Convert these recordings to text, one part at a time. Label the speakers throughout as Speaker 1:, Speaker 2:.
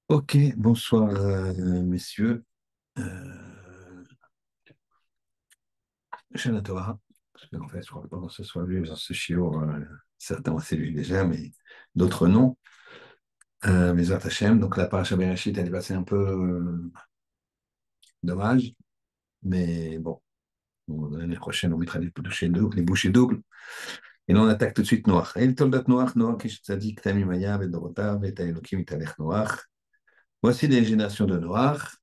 Speaker 1: Ok, bonsoir messieurs. Shana Torah. Parce qu'en fait, je crois pas que ce soit lui dans ce chiot. Certains c'est lui déjà, mais d'autres non. Bezrat Hashem. Donc la paracha Bereshit, elle est passée un peu dommage. Mais l'année prochaine, on mettra les bouchées doubles. Et là, on attaque tout de suite Noach. El Toldat Noach, Noach, Ish Tzadik, Tamim Maya, Bedorotav, Et Elokim, Italech Noach. Voici les générations de Noach.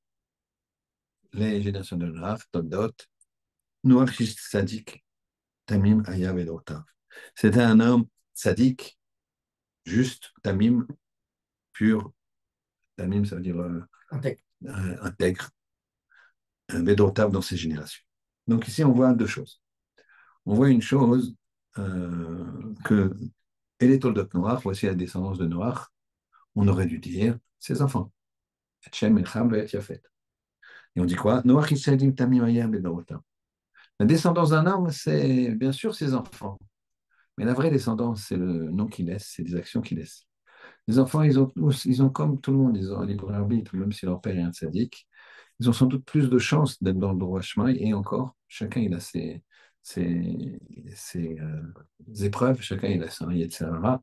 Speaker 1: Les générations de Noach, Toldot. Noach, Ish Tzadik, Tamim Aya Vedotav. C'était un homme sadique, juste, Tamim, pur. Tamim, ça veut dire intègre, Vedotav dans ses générations. Donc ici, on voit deux choses. On voit une chose que, et les Toldot Noach, voici la descendance de Noach, on aurait dû dire ses enfants. Shem, El Ham, et Yafet. Et on dit quoi? Noach, Ishadim, Tamim, Aya Vedotav. La descendance d'un homme, c'est bien sûr ses enfants. Mais la vraie descendance, c'est le nom qu'il laisse, c'est des actions qu'il laisse. Les enfants, ils ont comme tout le monde, ils ont un libre arbitre, même si leur père est un sadique. Ils ont sans doute plus de chances d'être dans le droit chemin, et encore, chacun il a ses épreuves, chacun il a son Yetzirah,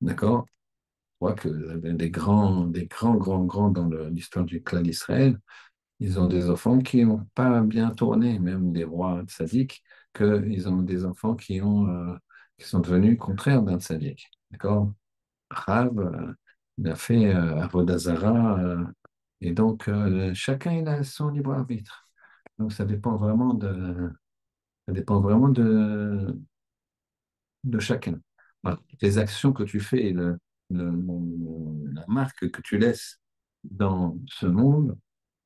Speaker 1: d'accord? Je crois que des grands dans l'histoire du clan d'Israël, ils ont des enfants qui n'ont pas bien tourné, même des rois sadiques, qu'ils ont des enfants qui sont devenus contraires d'un sadique, d'accord? Rav, il a fait Avodah Zarah, et donc chacun il a son libre arbitre. Donc ça dépend vraiment de chacun. Voilà. Les actions que tu fais, la marque que tu laisses dans ce monde,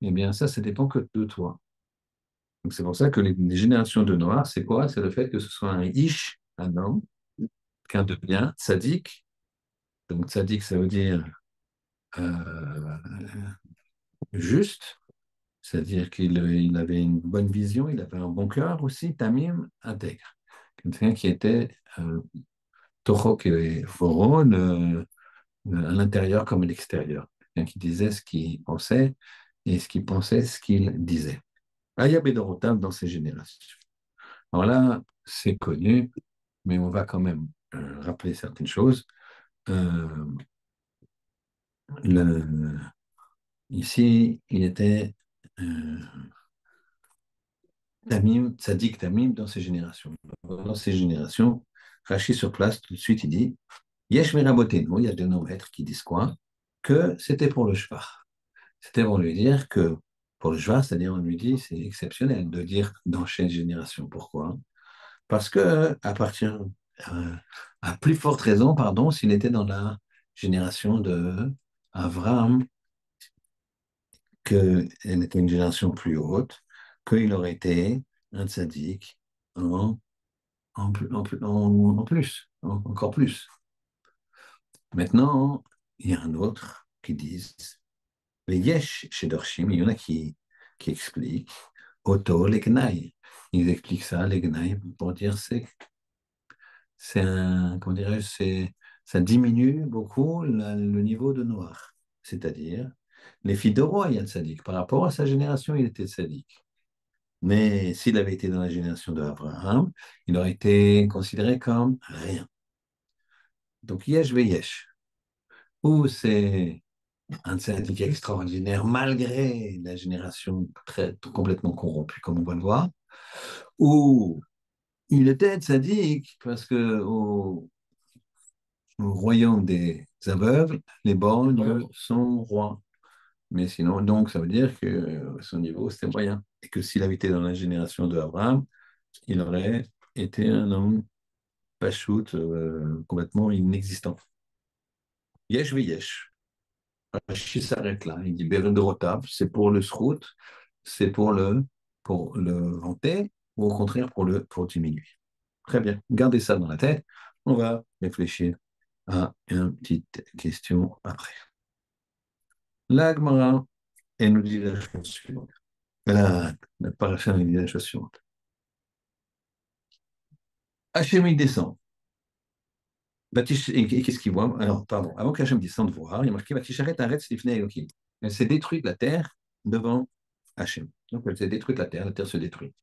Speaker 1: eh bien ça dépend que de toi. Donc c'est pour ça que les générations de Noir, c'est quoi? C'est le fait que ce soit un ish, un homme, quelqu'un de bien, sadique. Donc sadique, ça veut dire euh, juste. C'est-à-dire qu'il avait une bonne vision, il avait un bon cœur aussi, Tamim, intègre. Quelqu'un qui était Tochok et Voron, à l'intérieur comme à l'extérieur. Quelqu'un qui disait ce qu'il pensait et ce qu'il pensait, ce qu'il disait. Aya Bedorotav dans ses générations. Alors là, c'est connu, mais on va quand même rappeler certaines choses. Euh, le- Ici, il était euh, Tamim, Tzadik Tamim dans ses générations. Dans ses générations, Rachid sur place, tout de suite, il dit Yesh Merabotenu, il y a de nos maîtres qui disent quoi? Que c'était pour le shvar. C'était pour lui dire que pour le shvar, c'est-à-dire on lui dit c'est exceptionnel de dire dans chaque génération. Pourquoi? Parce que euh, à plus forte raison, pardon, s'il était dans la génération de Abraham, qu'elle était une génération plus haute, qu'il aurait été un tzaddik en encore plus. Maintenant, il y a un autre qui dit, les yesh chez Dorshim, il y en a qui expliquent, Auto, les gnailles. Ils expliquent ça, les gnailles, pour dire c'est un, comment dirais-je, ça diminue beaucoup le niveau de noir. C'est-à-dire, les filles de roi, il y a le sadique. Par rapport à sa génération, il était sadique. Mais s'il avait été dans la génération d'Abraham, il aurait été considéré comme rien. Donc, yesh ve yesh. Ou c'est un syndicat extraordinaire malgré la génération complètement corrompue, comme on va le voir, ou il était sadique parce que au royaume des aveugles, les borgnes sont rois. Mais sinon, donc, ça veut dire que son niveau, c'était moyen. Et que s'il avait été dans la génération de Abraham, il aurait été un homme pachout, complètement inexistant. Yesh ve yesh. Rachid s'arrête là. Il dit Beredorotav, c'est pour le srout, c'est pour le vanter, ou au contraire pour diminuer. Très bien. Gardez ça dans la tête. On va réfléchir à une petite question après. La Gemara, elle nous dit la chose suivante. La paracha nous dit la chose suivante. Hachem, il descend. Et qu'est-ce qu'il voit? Alors, pardon, avant qu'Hachem descende voir, il y a marqué Vatisharet Aretz Lifnei Elohim. Elle s'est détruite la terre devant Hachem. Donc, elle s'est détruite la terre se détruit.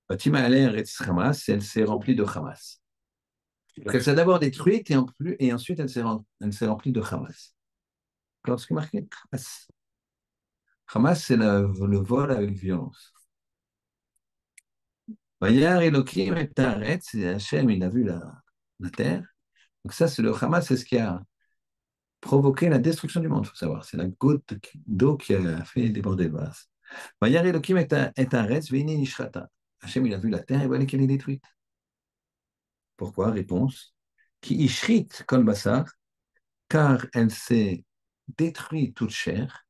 Speaker 1: Fatima Eretz Hamas, elle s'est remplie de Hamas. Donc, elle s'est d'abord détruite et ensuite elle s'est remplie de Hamas. Alors, ce qui est marqué Hamas. Hamas, c'est le vol avec violence. Vayar Elohim et Aretz, c'est Hachem, il a vu la terre. Donc, ça, c'est le Hamas, c'est ce qui a provoquer la destruction du monde, il faut savoir. C'est la goutte d'eau qui a fait déborder le vase. Vayar Elohim est un res, veine nishrata. Hachem, il a vu la terre et voilà qu'elle est détruite. Pourquoi? Réponse. Qui ishrit kol basar, car elle s'est détruite toute chair.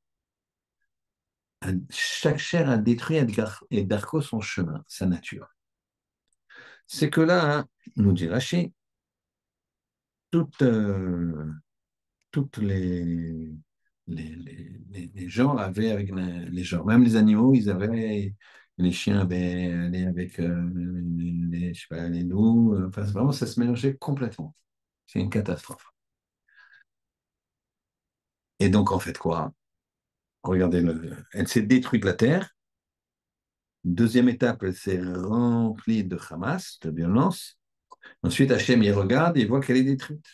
Speaker 1: Chaque chair a détruit et Darko son chemin, sa nature. C'est que là, nous dit Rachid, toute toutes les gens avaient avec les gens. Même les animaux, ils avaient, les chiens avaient avec je sais pas, les loups. Enfin, vraiment, ça se mélangeait complètement. C'est une catastrophe. Et donc, en fait, quoi? Regardez, elle s'est détruite la terre. Deuxième étape, elle s'est remplie de Hamas, de violence. Ensuite, Hachem, il regarde et il voit qu'elle est détruite.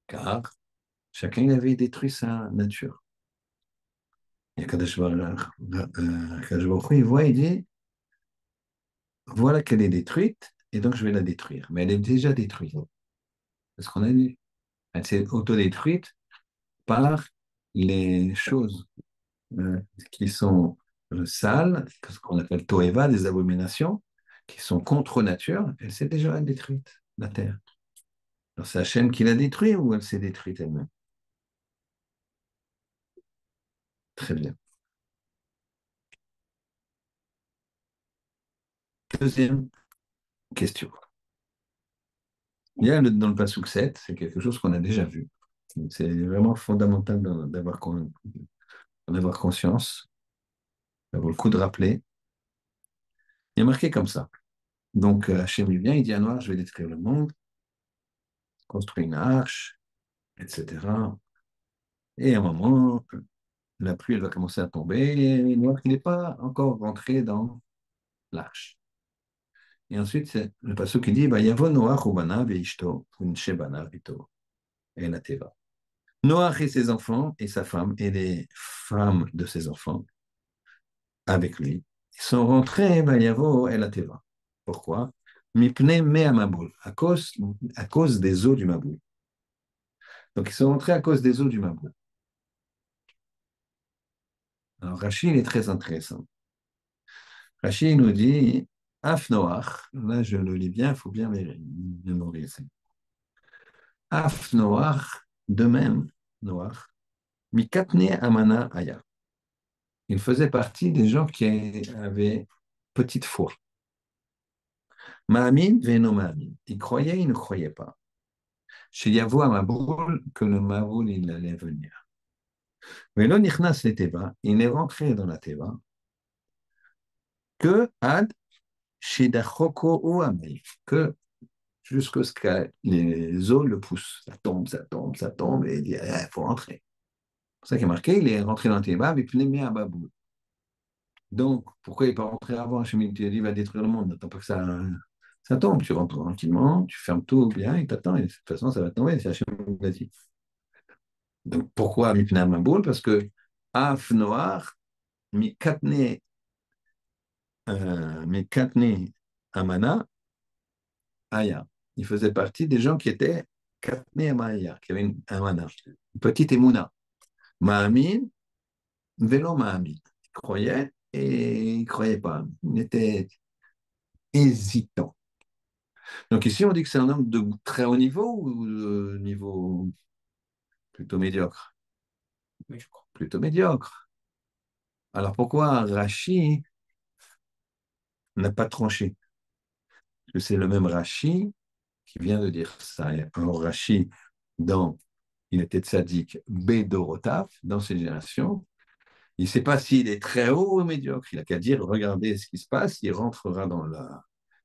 Speaker 1: Car chacun avait détruit sa nature. Et Kadosh Baruch Hu, il voit, il dit, voilà qu'elle est détruite, et donc je vais la détruire. Mais elle est déjà détruite. C'est ce qu'on a dit. Elle s'est autodétruite par les choses euh, qui sont sales, ce qu'on appelle Toeva, des abominations, qui sont contre nature. Elle s'est déjà détruite, la terre. Alors c'est Hachem qui l'a détruite ou elle s'est détruite elle-même? Très bien. Deuxième question. Il y a dans le Passouk 7, c'est quelque chose qu'on a déjà vu. C'est vraiment fondamental d'en avoir conscience. Ça vaut le coup de rappeler. Il est marqué comme ça. Donc, Hachem lui vient, il dit à Noir, je vais détruire le monde, construire une arche, etc. Et à un moment, la pluie, elle va commencer à tomber, et Noir, il n'est pas encore rentré dans l'arche. Et ensuite, c'est le passage qui dit, Yavo Noach ubana veishto, unshebana vito, et la teva. Noach et ses enfants, et sa femme, et les femmes de ses enfants, avec lui, ils sont rentrés, Yavo et la teva. Pourquoi? Mipne me amaboul, à cause des eaux du Maboul. Donc, ils sont rentrés à cause des eaux du Maboul. Alors, Rachid est très intéressant. Rachid nous dit, Af Noach, là je le lis bien, il faut bien mémoriser. Af Noach, de même, Noach, Mikatne Amana Aya. Il faisait partie des gens qui avaient petite foi. Ma'amin veno ma'amin. Il croyait, il ne croyait pas. Chez Yavo Amaboul, que le Maboul, il allait venir. Mais là, Nichnas le Teva, il est rentré dans la Teva que Ad Shedachoko ou Amei, que jusqu'à ce que les eaux le poussent. Ça tombe, ça tombe, ça tombe, et il dit, il faut rentrer. C'est pour ça qu'il est marqué, il est rentré dans le Teva, mais il à Baboul. Donc, pourquoi il n'est pas rentré avant? Hachem, il dit, il va détruire le monde. N'attends pas que ça tombe. Tu rentres tranquillement, tu fermes tout bien, il t'attend, et de toute façon, ça va tomber. C'est Hachem qui l'a dit. Donc, pourquoi Mipna Maboul? Parce que Af Noir, Mikatne Amana, Aya. Il faisait partie des gens qui étaient Katne Amaya, qui avaient un Amana, une petite Emouna. Ma'amin, Vélo Ma'amin. Il croyait et il ne croyait pas. Il était hésitant. Donc ici, on dit que c'est un homme de très haut niveau ou de niveau plutôt médiocre? Oui, je crois. Plutôt médiocre. Alors pourquoi Rachi n'a pas tranché? Parce que c'est le même Rachi qui vient de dire ça. Alors Rachi, il était tzaddik Bédorotav, dans ses générations, il ne sait pas s'il est très haut ou médiocre. Il n'a qu'à dire, regardez ce qui se passe, il rentrera dans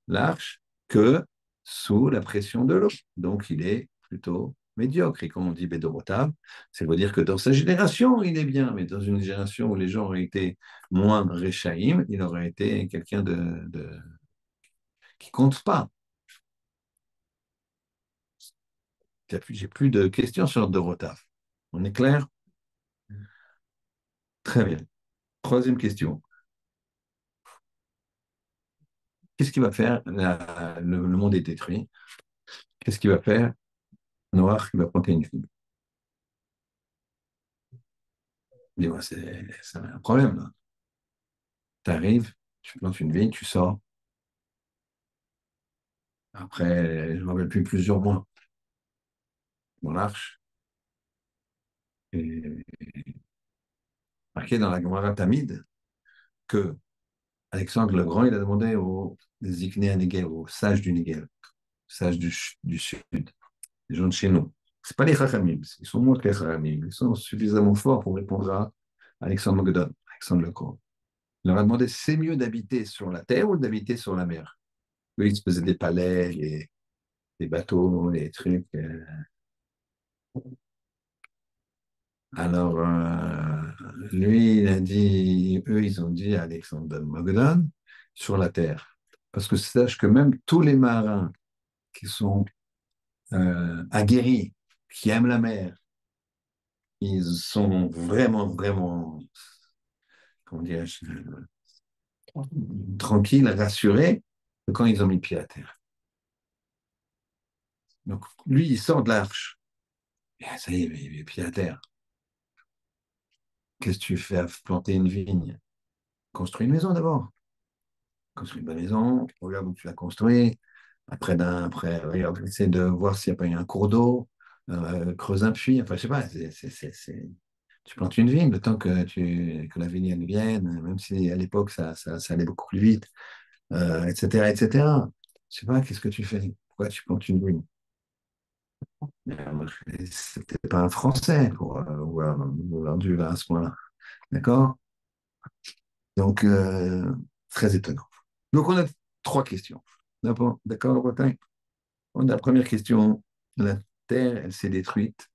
Speaker 1: l'arche, que sous la pression de l'eau. Donc, il est plutôt médiocre. Et comme on dit Bédorotav, ça veut dire que dans sa génération, il est bien, mais dans une génération où les gens auraient été moins réchaïm, il aurait été quelqu'un qui compte pas. J'ai plus de questions sur Dorotav. On est clair? Très bien. Troisième question. Qu'est-ce qu'il va faire? Le monde est détruit. Qu'est-ce qu'il va faire? Noir, il va planter une fille. Dis-moi, c'est un problème, là. Tu arrives, tu plantes une vigne, tu sors. Après, je ne me rappelle plus, plusieurs mois dans l'arche. Et marqué dans la Gemara Tamide que Alexandre le Grand, il a demandé aux Zikné Negev, aux sages du Negev, sages du Sud, les gens de chez nous. Ce pas les Chachamim, ils sont moins que les Chachamim, ils sont suffisamment forts pour répondre à Alexandre Magdon, Alexandre le Grand. Il leur a demandé, c'est mieux d'habiter sur la terre ou d'habiter sur la mer? Eux, ils se faisaient des palais, des bateaux, des trucs. Alors, lui, il a dit, eux, ils ont dit à Alexandre Magdon, sur la terre. Parce que sache que même tous les marins qui sont aguerris, qui aiment la mer, ils sont vraiment, vraiment, comment dirais-je, tranquilles, rassurés que quand ils ont mis pied à terre. Donc, lui, il sort de l'arche. Et ça y est, il met pied à terre. Qu'est-ce que tu fais à planter une vigne? Construis une maison d'abord. Construis une bonne maison, regarde où tu l'as construit. Après, regarde, essaie de voir s'il n'y a pas eu un cours d'eau, creuse un puits. Enfin, je sais pas, tu plantes une vigne, le temps que la vigne elle vienne, même si à l'époque ça allait beaucoup plus vite, etc., etc. Je sais pas, qu'est-ce que tu fais? Pourquoi tu plantes une vigne? C'était pas un Français pour voir vendu là à ce point-là. D'accord? Donc, très étonnant. Donc, on a trois questions. D'accord, d'accord, Bretagne? On a la première question. La Terre, elle s'est détruite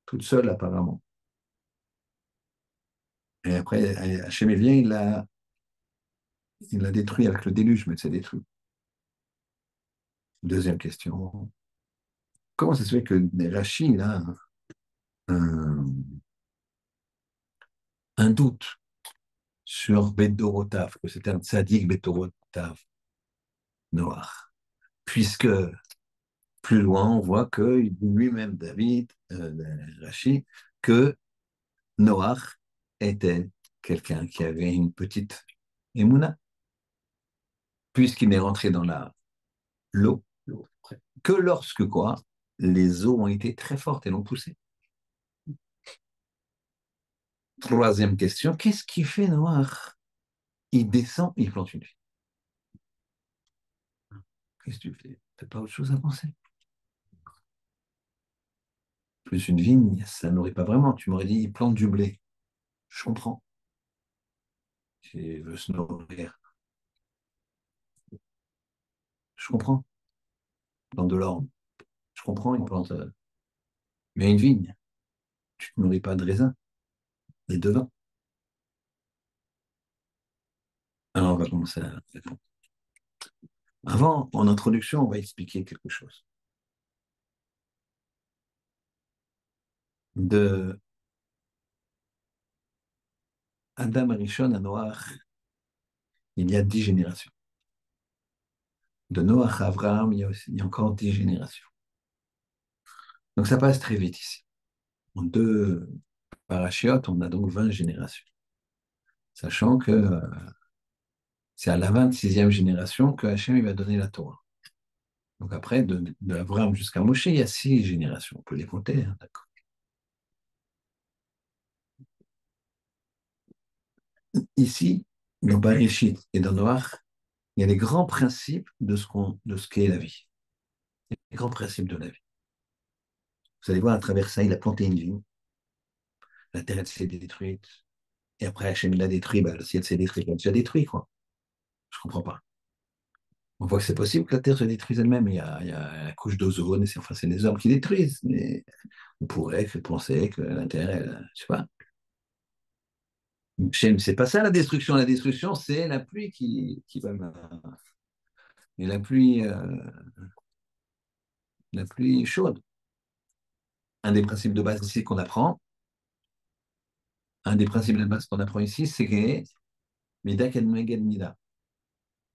Speaker 1: toute seule, apparemment. Et après, Hachem il vient, il l'a détruit avec le déluge, mais c'est détruit. Deuxième question. Comment ça se fait que Rachid a un, un doute sur Bedorotav, que c'était un tzaddik Bedorotav, Noir, puisque plus loin, on voit que lui-même, David, Rachid, que Noach était quelqu'un qui avait une petite émouna, puisqu'il n'est rentré dans l'eau, que lorsque quoi, les eaux ont été très fortes et l'ont poussé. Troisième question, qu'est-ce qui fait Noach? Il descend, il plante une vigne. Qu'est-ce que tu fais? T'as pas autre chose à penser? Plus une vigne, ça nourrit pas vraiment. Tu m'aurais dit, il plante du blé. Je comprends. Il veut se nourrir. Je comprends. Il plante de l'orme. Je comprends, il plante. Mais une vigne, tu ne nourris pas de raisin et de vin. Alors, on va commencer à répondre. Avant, en introduction, on va expliquer quelque chose. De Adam Arishon à Noach, il y a 10 générations. De Noach à Abraham, il y a encore 10 générations. Donc ça passe très vite ici. En deux parachiotes, on a donc 20 générations. Sachant que c'est à la 26e génération que Hachem il va donner la Torah. Donc après, de Abraham jusqu'à Moshe, il y a 6 générations. On peut les compter, hein, d'accord. Ici, dans Bereshit et dans Noach, il y a les grands principes de ce qu'est la vie. Les grands principes de la vie. Vous allez voir, à travers ça, il a planté une vigne. La terre, elle s'est détruite. Et après, Hachem l'a détruit. Bah, le ciel s'est détruit. Il a déjà détruit, quoi. Je comprends pas. On voit que c'est possible que la Terre se détruise elle-même. Il y a la couche d'ozone, et enfin, c'est les hommes qui détruisent. Mais on pourrait penser que la Terre, je sais pas. C'est pas ça la destruction. La destruction, c'est la pluie qui va. Et la pluie chaude. Un des principes de base ici qu'on apprend, un des principes de base qu'on apprend ici, c'est que Mida Ken Meged Mida.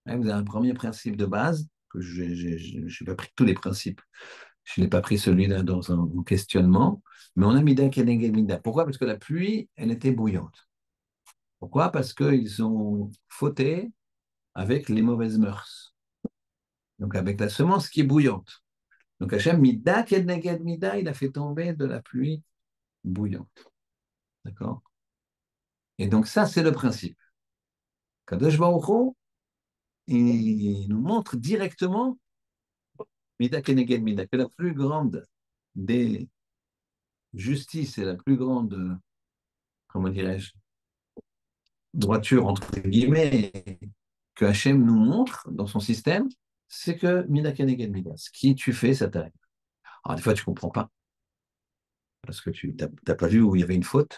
Speaker 1: Vous avez un premier principe de base, que je n'ai pas pris tous les principes. Je n'ai pas pris celui-là dans un questionnement, mais on a Mida Ken Meged Mida. Pourquoi? Parce que la pluie, elle était bouillante. Pourquoi? Parce qu'ils ont fauté avec les mauvaises mœurs. Donc avec la semence qui est bouillante. Donc Hachem, Mida Ken Meged Mida, il a fait tomber de la pluie bouillante. D'accord? Et donc ça, c'est le principe. Kadosh Baruch Hu, il nous montre directement Mida Keneged Mida, que la plus grande des justices et la plus grande, comment dirais-je, droiture, entre guillemets, que Hachem nous montre dans son système, c'est que Mida Keneged Mida, ce qui tu fais, ça t'arrive. Alors des fois, tu ne comprends pas, parce que tu n'as pas vu où il y avait une faute.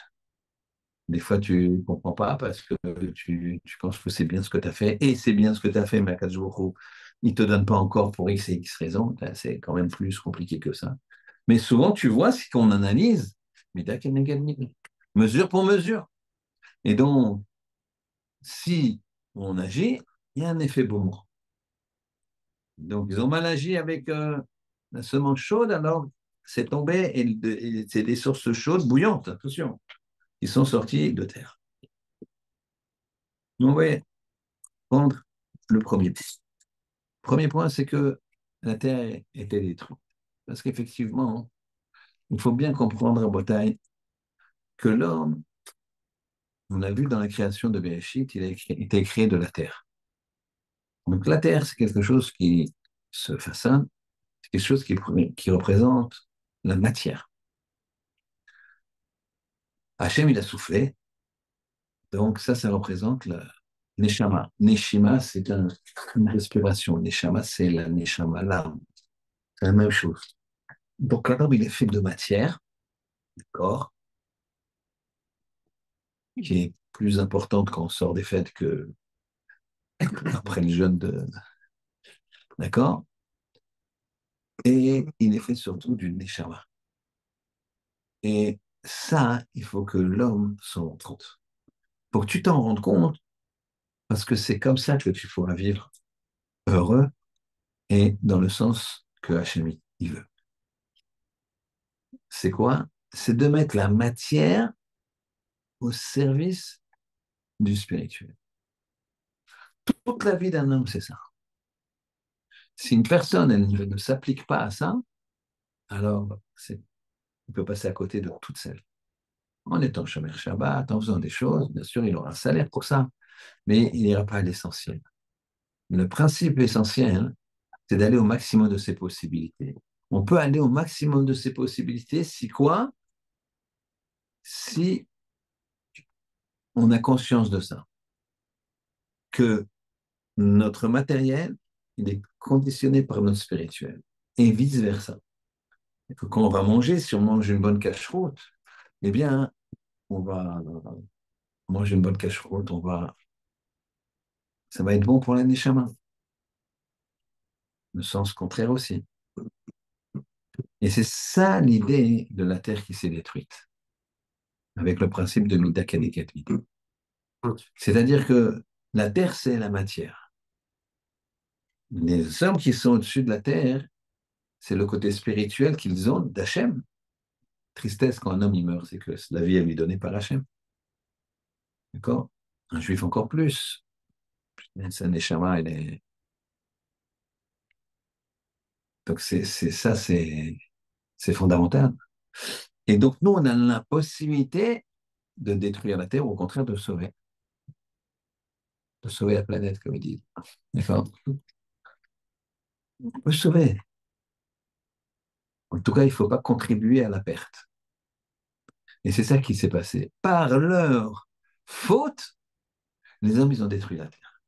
Speaker 1: Des fois, tu ne comprends pas parce que tu penses que c'est bien ce que tu as fait, et c'est bien ce que tu as fait, mais à 4 jours, il ne te donne pas encore pour X et X raisons. C'est quand même plus compliqué que ça. Mais souvent, tu vois, si on analyse, mesure pour mesure. Et donc, si on agit, il y a un effet boomerang. Donc, ils ont mal agi avec la semence chaude, alors c'est tombé, et c'est des sources chaudes, bouillantes, attention, qui sont sorties de terre. Donc, oui, prendre le premier point. Premier point, c'est que la terre était détruite. Parce qu'effectivement, il faut bien comprendre à Bretagne que l'homme, on a vu dans la création de Bereshit, il a été créé de la terre. Donc la terre, c'est quelque chose qui se façonne, c'est quelque chose qui représente la matière. Hachem, il a soufflé, donc ça représente la Neshama. Neshima, c'est une respiration. Neshama, c'est la Neshama, l'âme. C'est la même chose. Donc l'homme, il est fait de matière, corps, qui est plus importante quand on sort des fêtes que après le jeûne de. D'accord? Et il est fait surtout d'une Neshama. Et ça, il faut que l'homme s'en rende compte. Pour que tu t'en rendes compte, parce que c'est comme ça que tu pourras vivre heureux et dans le sens que Hachem il veut. C'est quoi? C'est de mettre la matière au service du spirituel. Toute la vie d'un homme, c'est ça. Si une personne elle ne s'applique pas à ça, alors il peut passer à côté de toute sa vie. En étant Shomer Shabbat, en faisant des choses, bien sûr, il aura un salaire pour ça, mais il n'ira pas à l'essentiel. Le principe essentiel, c'est d'aller au maximum de ses possibilités. On peut aller au maximum de ses possibilités si quoi? Si on a conscience de ça, que notre matériel, il est conditionné par notre spirituel, et vice-versa. Que quand on va manger, si on mange une bonne cache-route, eh bien, on va manger une bonne cache-route, ça va être bon pour la neshama. Le sens contraire aussi. Et c'est ça l'idée de la terre qui s'est détruite, avec le principe de Mida Kaniket Mida. C'est-à-dire que la terre, c'est la matière. Les hommes qui sont au-dessus de la terre, c'est le côté spirituel qu'ils ont d'Hachem. Tristesse quand un homme il meurt, c'est que la vie est lui donnée par Hachem. D'accord? Un juif encore plus. Sa neshama, elle est. Donc ça, c'est fondamental. Et donc nous, on a la possibilité de détruire la terre, ou au contraire de sauver la planète, comme ils disent. D'accord? On peut sauver. En tout cas, il ne faut pas contribuer à la perte. Et c'est ça qui s'est passé. Par leur faute, les hommes, ils ont détruit la terre.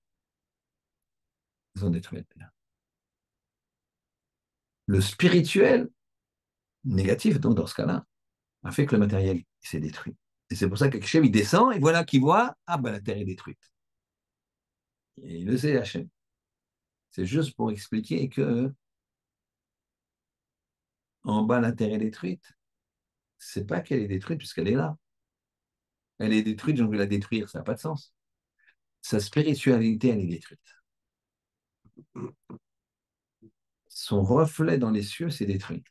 Speaker 1: Ils ont détruit la terre. le spirituel négatif, donc dans ce cas-là, a fait que le matériel s'est détruit. Et c'est pour ça que Hachem, il descend et voilà qu'il voit, ah ben la terre est détruite. Et il le sait, Hachem. C'est juste pour expliquer que en bas, la terre est détruite. C'est pas qu'elle est détruite puisqu'elle est là. Elle est détruite, j'ai envie de la détruire, ça n'a pas de sens. Sa spiritualité, elle est détruite. Son reflet dans les cieux s'est détruit.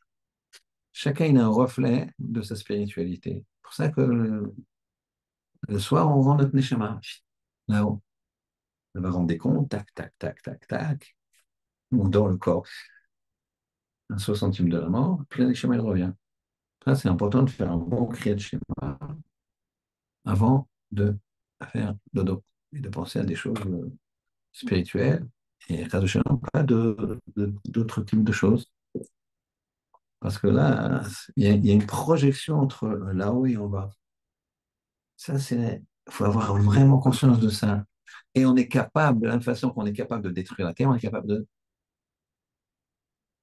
Speaker 1: Chacun a un reflet de sa spiritualité. C'est pour ça que le soir, on rend notre neshama là-haut. On va rendre des comptes, tac, tac, tac, tac, tac. On dort le corps, un 60e de la mort, puis le neshama, il revient. Ça, c'est important de faire un bon kriyat shema avant de faire dodo et de penser à des choses spirituelles et pas d'autres types de choses. Parce que là, il y a une projection entre là-haut et en bas. Ça, c'est, il faut avoir vraiment conscience de ça. Et on est capable, de la même façon qu'on est capable de détruire la terre, on est capable de.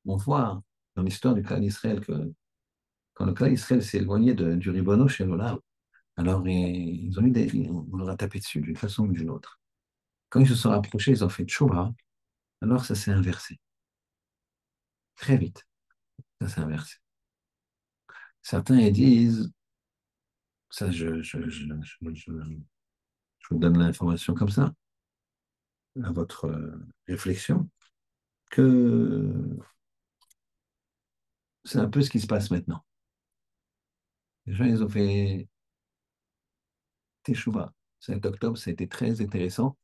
Speaker 1: On voit hein, dans l'histoire du clan d'Israël que quand le clan d'Israël s'est éloigné du Ribono chez Lola, alors ils ont eu on leur a tapé dessus d'une façon ou d'une autre. Quand ils se sont rapprochés, ils ont fait tchouva, alors ça s'est inversé. Très vite, ça s'est inversé. Certains ils disent, ça je vous donne l'information comme ça, à votre réflexion, que c'est un peu ce qui se passe maintenant. Les gens, ils ont fait Teshuvah. 7 octobre, ça a été très intéressant,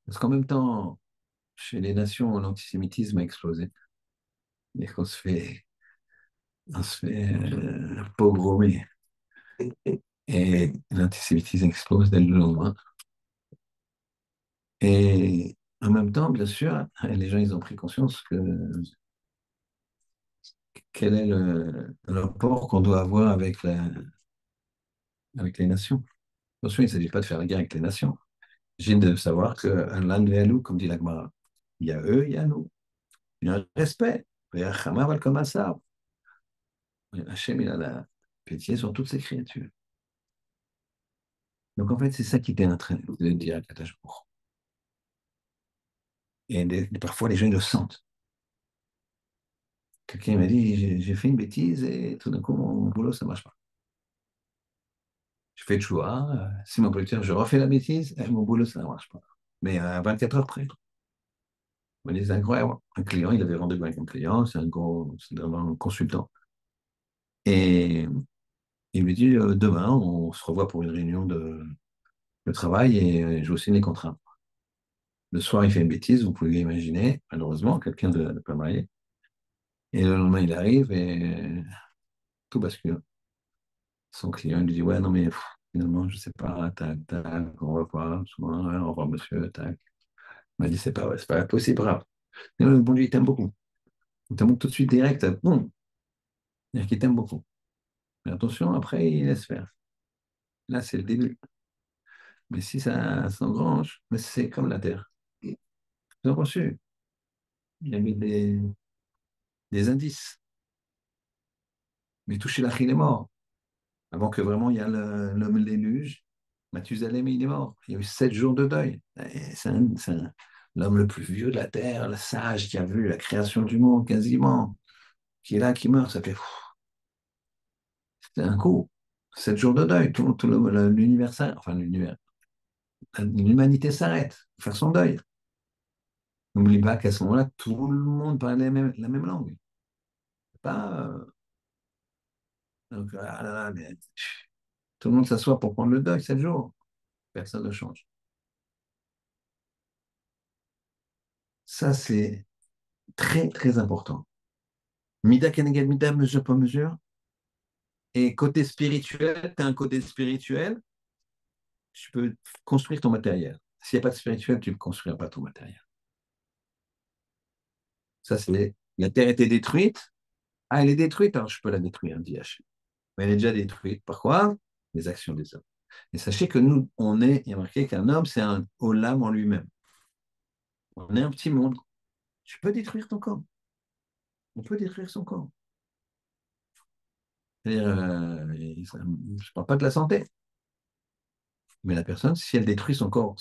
Speaker 1: parce qu'en même temps, chez les nations, l'antisémitisme a explosé. Et on se fait pogromer. Et l'antisémitisme explose dès le lendemain. Et en même temps, bien sûr, les gens, ils ont pris conscience que quel est le rapport qu'on doit avoir avec les nations. Attention, il ne s'agit pas de faire la guerre avec les nations. Il s'agit de savoir que l'un de nous, comme dit l'Agmara, il y a eux, il y a nous. Il y a un respect. Il y a un Chama comme ça. Hachem, il a la pitié sur toutes ses créatures. Donc en fait, c'est ça qui était en train de dire à Katashbourg. Et parfois, les gens le sentent. Quelqu'un m'a dit, j'ai fait une bêtise et tout d'un coup, mon boulot, ça ne marche pas. Je fais le choix. Si mon producteur, je refais la bêtise, et mon boulot, ça ne marche pas. Mais à 24 heures près. On me dit, c'est incroyable. Un client, il avait rendez-vous avec un client, c'est vraiment un consultant. Et il me dit, demain, on se revoit pour une réunion de travail et je vous signe les contrats. Le soir, il fait une bêtise, vous pouvez imaginer, malheureusement, quelqu'un de pas marié. Et le lendemain, il arrive et tout bascule. Son client lui dit, ouais, non, mais finalement, je sais pas, tac, tac, au revoir, souvent, ouais, au revoir, monsieur, tac. Il m'a dit, c'est pas possible, grave. Et le bon Dieu, il t'aime beaucoup. Il t'aime tout de suite direct, boum, c'est-à-dire qu'il t'aime beaucoup. Mais attention, après, il laisse faire. Là, c'est le début. Mais si ça s'engrange, mais c'est comme la terre. Ils ont reçu. Il y a mis des indices. Mais toucher la il est mort. Avant que vraiment il y a l'homme déluge, Mathusalem, il est mort. Il y a eu 7 jours de deuil. C'est l'homme le plus vieux de la terre, le sage qui a vu la création du monde quasiment, qui est là, qui meurt. Ça fait c'était un coup. 7 jours de deuil. Tout l'univers s'arrête. Enfin, l'humanité s'arrête. Pour faire son deuil. N'oublie pas qu'à ce moment-là, tout le monde parlait la même langue. Pas, donc, ah là là, mais tout le monde s'assoit pour prendre le deuil 7 jours. Personne ne change. Ça, c'est très, très important. Mida Keneged Mida, mesure pas mesure. Et côté spirituel, tu as un côté spirituel, tu peux construire ton matériel. S'il n'y a pas de spirituel, tu ne construiras pas ton matériel. Ça, c'est la terre était détruite. Ah, elle est détruite, alors je peux la détruire, dit Hachem. Mais elle est déjà détruite. Par quoi? Les actions des hommes. Et sachez que nous, il y a marqué qu'un homme, c'est un olam en lui-même. On est un petit monde. Tu peux détruire ton corps. on peut détruire son corps. C'est-à-dire, je ne parle pas de la santé, mais la personne, si elle détruit son corps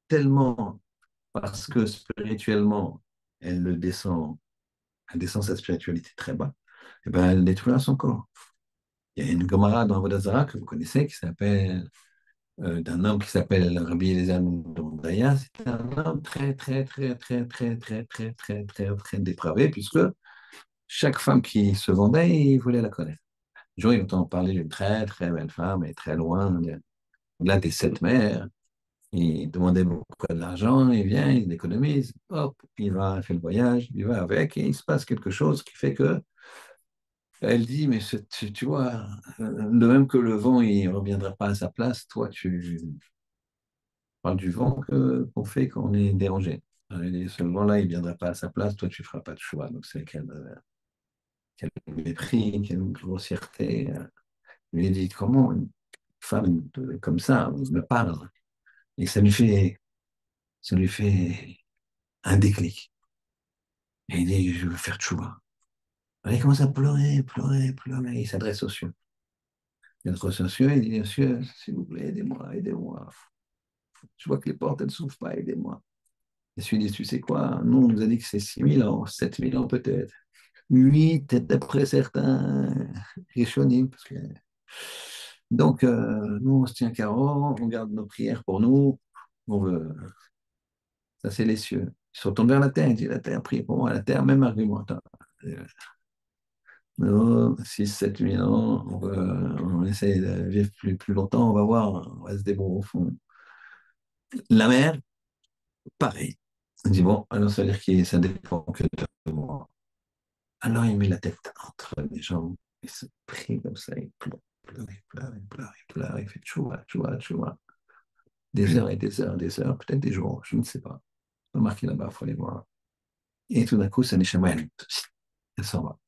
Speaker 1: tellement parce que spirituellement, elle le descend, elle descend sa spiritualité très bas, et ben elle détruira son corps. Il y a une Gemara dans Avodah Zarah que vous connaissez qui s'appelle d'un homme qui s'appelle Rabbi Eliezer ben Daya. C'est un homme très, très, très, très, très, très, très, très, très, très dépravé, puisque chaque femme qui se vendait, il voulait la connaître. Un jour, il entend parler d'une très, très belle femme, et très loin, là des sept mers. Il demandait beaucoup d'argent, il vient, il économise, hop, il va, il fait le voyage, il va avec, et il se passe quelque chose qui fait que elle dit, mais tu vois, de même que le vent, il ne reviendra pas à sa place, toi, tu parles du vent qu'on fait quand on est dérangé. Elle dit, ce vent-là, il ne viendra pas à sa place, toi, tu ne feras pas de choix. Donc, c'est quel mépris, quelle grossièreté. Il lui dit, comment une femme comme ça me parle? Et ça lui fait un déclic. Et il dit, je veux faire tchouva. Il commence à pleurer, pleurer, pleurer. Il s'adresse aux cieux. Il s'adresse aux cieux, il dit, cieux, s'il vous plaît, aidez-moi, aidez-moi. Je vois que les portes, elles ne s'ouvrent pas, aidez-moi. Et celui dit, tu sais quoi, nous, on nous a dit que c'est 6 000 ans, 7 000 ans peut-être. 8, d'après certains Rishonim. Donc, nous, on se tient carreau, on garde nos prières pour nous. On veut... Ça, c'est les cieux. Ils se retournent vers la terre, ils disent, la terre, prie pour moi, la terre, même argument. Non, 6, 7 000 ans, on essaie de vivre plus longtemps, on va voir, on va se débrouiller au fond. La mer, pareil. On dit, bon, alors ça veut dire que ça dépend que de moi. Alors il met la tête entre les jambes, il se prie comme ça, il pleure, pleure, il pleure, il pleure, il pleure, il fait tchoua, tchoua, tchoua. Des heures et des heures, peut-être des jours, je ne sais pas. C'est pas marqué là-bas, il faut aller voir. Et tout d'un coup, ça neshama, elle s'en va.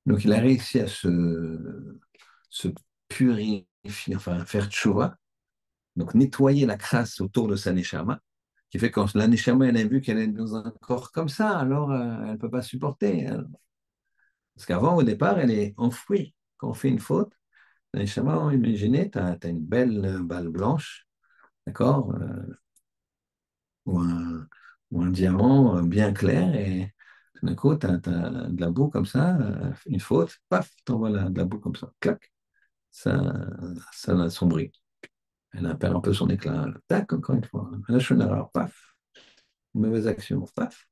Speaker 1: Donc il a réussi à se purifier, enfin faire tchouva, donc nettoyer la crasse autour de sa neshama, qui fait que quand la neshama elle a vu qu'elle est dans un corps comme ça, alors elle ne peut pas supporter. Hein. Parce qu'avant, au départ, elle est enfouie. Quand on fait une faute, la neshama, imaginez, tu as, une belle balle blanche, d'accord, ou, un, ou un diamant bien clair, et tout d'un coup, tu as, de la boue comme ça, une faute, paf, tu envoies de la boue comme ça, clac, ça, ça assombrit. Elle perd un peu son éclat. Tac, encore une fois. La chenard, paf. Une mauvaise action, paf.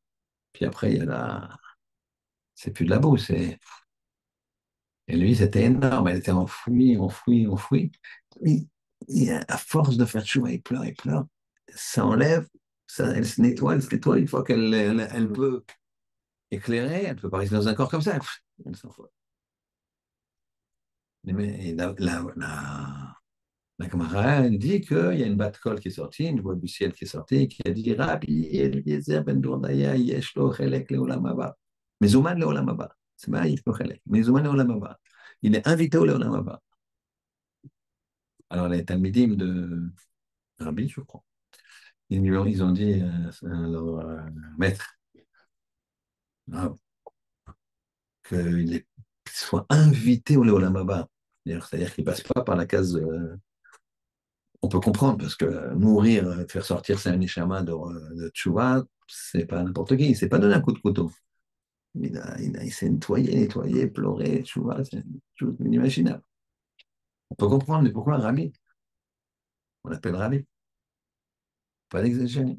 Speaker 1: Puis après, il y a la. C'est plus de la boue, c'est. Et lui, c'était énorme. Elle était enfouie, enfouie, enfouie. Et, à force de faire chou, il pleure, il pleure. Ça enlève, ça, elle se nettoie, elle se nettoie. Une fois qu'elle peut éclairer, elle ne peut pas rester dans un corps comme ça. Elle s'en fout. Mais la Gemara dit qu'il y a une batte-colle qui est sortie, une voix du ciel qui est sortie, qui a dit Rabbi Eliezer ben Dourdaya yesh lo chelek leolam haba. Mezouman leolam haba. C'est pas yesh lo chelek. Mezouman leolam haba. Il est invité au leolam haba. Alors les Talmidim de Rabbi, je crois, ils ont dit à leur maître ah, qu'il soit invité au leolam haba. C'est-à-dire qu'il ne passe pas par la case on peut comprendre, parce que mourir, faire sortir sa neshama de tchouva, c'est pas n'importe qui, il s'est pas donné un coup de couteau. Il s'est nettoyé, nettoyé, pleuré, tchouva, c'est tout inimaginable. On peut comprendre, mais pourquoi un rabbi? On l'appelle rabbi. Pas d'exagérer.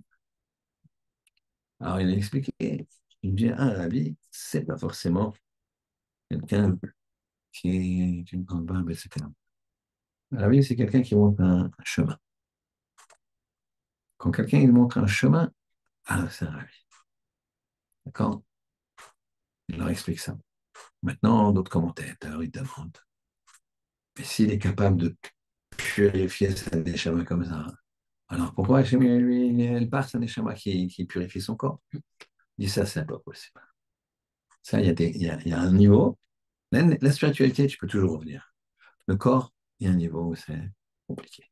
Speaker 1: Alors il a expliqué, il dit, un rabbi, c'est pas forcément quelqu'un qui ne compte pas un etc. Un rabbi, c'est quelqu'un qui montre un chemin. Quand quelqu'un il montre un chemin, ah, c'est un rabbi. D'accord? Il leur explique ça. Maintenant, d'autres commentateurs, ils demandent, mais s'il est capable de purifier sa neshama comme ça, alors pourquoi Hachem, lui, elle part sa neshama qui purifie son corps? Il dit ça, c'est pas possible. Ça, il y a un niveau. La spiritualité, tu peux toujours revenir. Le corps, il y a un niveau où c'est compliqué.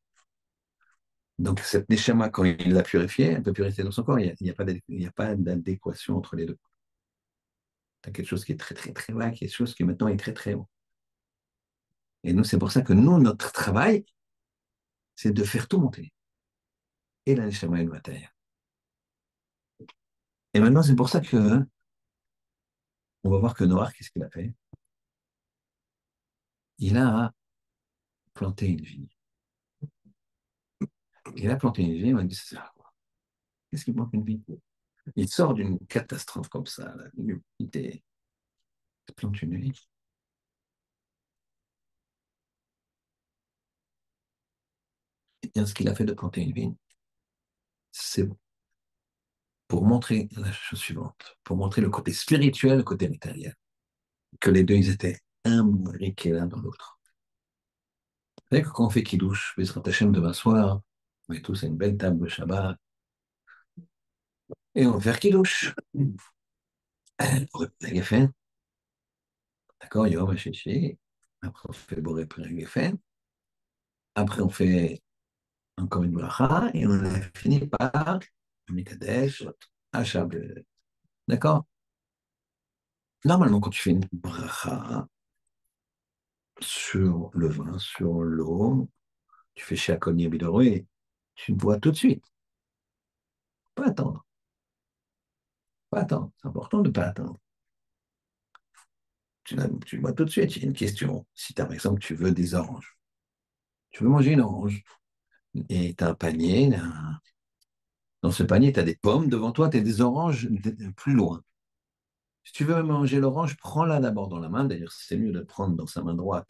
Speaker 1: Donc, cette neshama, quand il l'a purifiée, elle peut purifier dans son corps. Il n'y a pas d'adéquation entre les deux. Tu as quelque chose qui est très, très, très bas, quelque chose qui maintenant est très, très haut. Et nous, c'est pour ça que nous, notre travail, c'est de faire tout monter. Et la neshama et le matériel. Et maintenant, c'est pour ça que on va voir que Noir, qu'est-ce qu'il a fait? Il a planté une vigne. Il a planté une vigne, on a dit, c'est ça, quoi. Qu'est-ce qu'il plante une vigne? Il sort d'une catastrophe comme ça, là, l'humidité. Il plante une vigne. Et bien, ce qu'il a fait de planter une vigne, c'est pour montrer la chose suivante, pour montrer le côté spirituel, le côté matériel, que les deux, ils étaient imbriqués l'un dans l'autre. Vous savez que quand on fait Kiddush, Bezrat Hashem demain soir, on est tous à une belle table de Shabbat, et on va faire Kiddush. Boré Père Geffen, d'accord, Yom HaShishi, après on fait Boré Père Geffen, après on fait encore une bracha, et on a fini par Mikadesh, Hachabed. D'accord? Normalement, quand tu fais une bracha sur le vin, sur l'eau, tu fais Shakoni Abidoro et tu bois tout de suite. Pas attendre. Pas attendre. C'est important de ne pas attendre. Tu bois tout de suite. Il y a une question. Si, par exemple, tu veux des oranges, tu veux manger une orange, et tu as un panier, dans ce panier, tu as des pommes, devant toi, tu as des oranges plus loin. Si tu veux manger l'orange, prends-la d'abord dans la main. D'ailleurs, c'est mieux de prendre dans sa main droite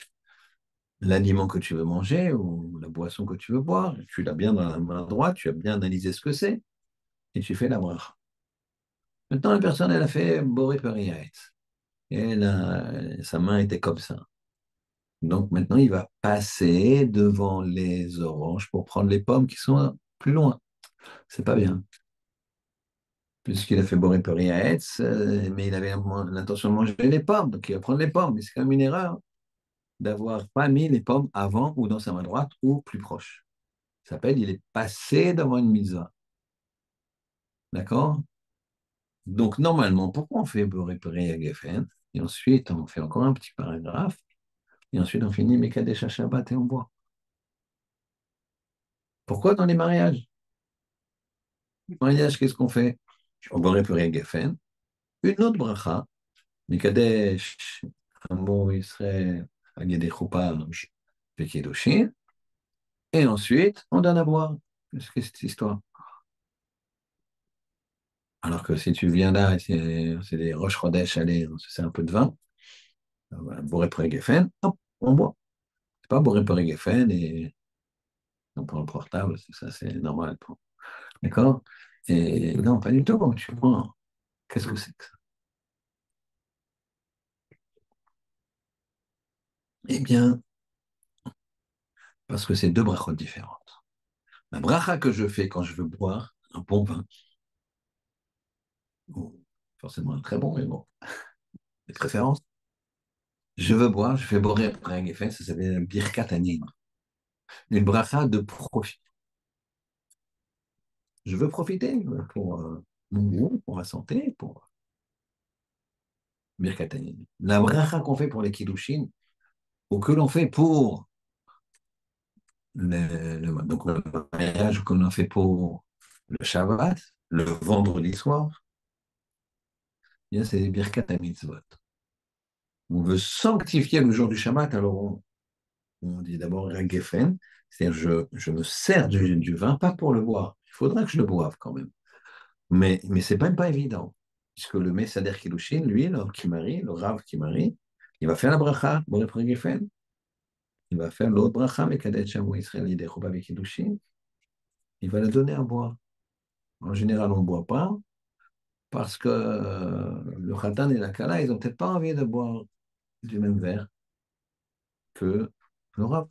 Speaker 1: l'aliment que tu veux manger ou la boisson que tu veux boire. Tu l'as bien dans la main droite, tu as bien analysé ce que c'est et tu fais la bracha. Maintenant, la personne, elle a fait Boré Periaet. Et sa main était comme ça. Donc maintenant, il va passer devant les oranges pour prendre les pommes qui sont plus loin. C'est pas bien. Puisqu'il a fait Boré Periaet, mais il avait l'intention de manger les pommes. Donc il va prendre les pommes. Mais c'est quand même une erreur d'avoir pas mis les pommes avant ou dans sa main droite ou plus proche. Ça s'appelle, il est passé devant une mitzvah. D'accord? Donc, normalement, pourquoi on fait Boré à Geffen? Et ensuite, on fait encore un petit paragraphe. Et ensuite, on finit Mekadesh Shabbat et on boit. Pourquoi dans les mariages? Mariage, qu'est-ce qu'on fait? On Boré à Geffen. Une autre bracha, Mekadesh, Amo Israël, Agede Choupa, Vekidoshin. Et ensuite, on donne à boire. Qu'est-ce que c'est cette histoire? Alors que si tu viens là, c'est des roches Chodesh, allez, c'est un peu de vin, Boré Geffen, hop, on boit. C'est pas Boré Geffen et on prend le portable, ça c'est normal. D'accord? Et non, pas du tout. Tu vois, qu'est-ce que c'est que ça? Eh bien, parce que c'est deux brachot différentes. La bracha que je fais quand je veux boire un bon vin, ou forcément un très bon, mais bon, de préférence, je veux boire, je fais Boré Geffen, ça s'appelle Birkat Anin. Une bracha de profit. Je veux profiter pour mon goût, pour ma santé, pour Birkat Anin. La bracha qu'on fait pour les kiddushin, ou que l'on fait pour donc le mariage qu'on a fait pour le Shabbat, le vendredi soir, eh bien c'est les Birkat HaMitzvot. On veut sanctifier le jour du Shabbat, alors on dit d'abord un Geffen, c'est-à-dire je me sers du vin, pas pour le boire. Il faudra que je le boive quand même. Mais c'est même pas évident, puisque le Messader Kiddushin, lui, l'homme qui marie, le Rav qui marie, il va faire la bracha, bon, le Geffen, il va faire l'autre bracha, Mekadet Shamu Israël Yidei Choba Kiddushin, il va la donner à boire. En général, on ne boit pas parce que le Khatan et la Kala, ils n'ont peut-être pas envie de boire du même verre que le Rav.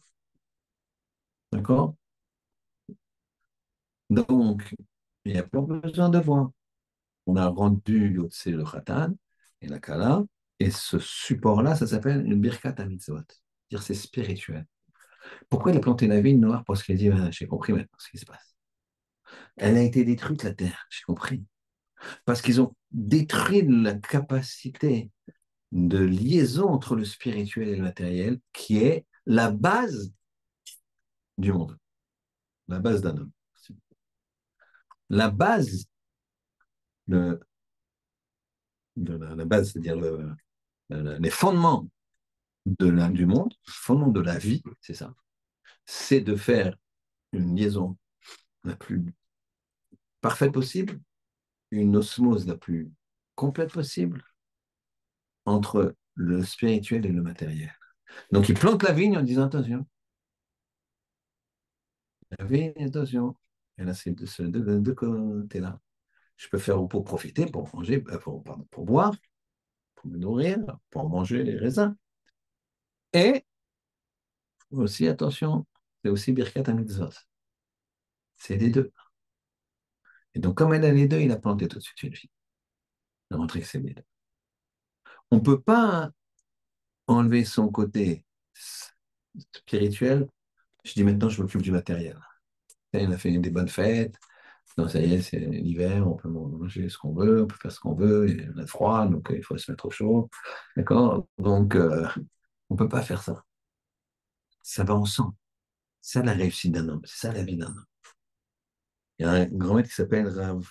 Speaker 1: D'accord? Donc, il n'y a pas besoin de boire. On a rendu Yotse le Khatan et la Kala, et ce support-là, ça s'appelle une Birkat HaMitzvot. C'est-à-dire c'est spirituel. Pourquoi il a planté la vigne noire? Parce qu'il dit, ben, j'ai compris maintenant ce qui se passe. Elle a été détruite, la terre, j'ai compris. Parce qu'ils ont détruit la capacité de liaison entre le spirituel et le matériel, qui est la base du monde, la base d'un homme. La base, de, la base, c'est-à-dire les fondements du monde, les fondements de la vie, c'est ça, c'est de faire une liaison la plus parfaite possible, une osmose la plus complète possible entre le spirituel et le matériel. Donc, ils plantent la vigne en disant attention, la vigne, attention. Et là, c'est de ce de côté-là. Je peux faire pour profiter, pour manger, pour boire, pour me nourrir, pour manger les raisins. Et aussi, attention, c'est aussi Birkat HaMitzvot. C'est les deux. Et donc, comme elle a les deux, il a planté tout de suite une fille. Il a montré que c'est les deux. On ne peut pas enlever son côté spirituel. Je dis maintenant, je m'occupe du matériel. Et on a fait des bonnes fêtes. Non, ça y est, c'est l'hiver, on peut manger ce qu'on veut, on peut faire ce qu'on veut, et on a froid, donc il faut se mettre au chaud. D'accord? Donc, on ne peut pas faire ça. Ça va ensemble. C'est ça la réussite d'un homme, c'est ça la vie d'un homme. Il y a un grand maître qui s'appelle Rav,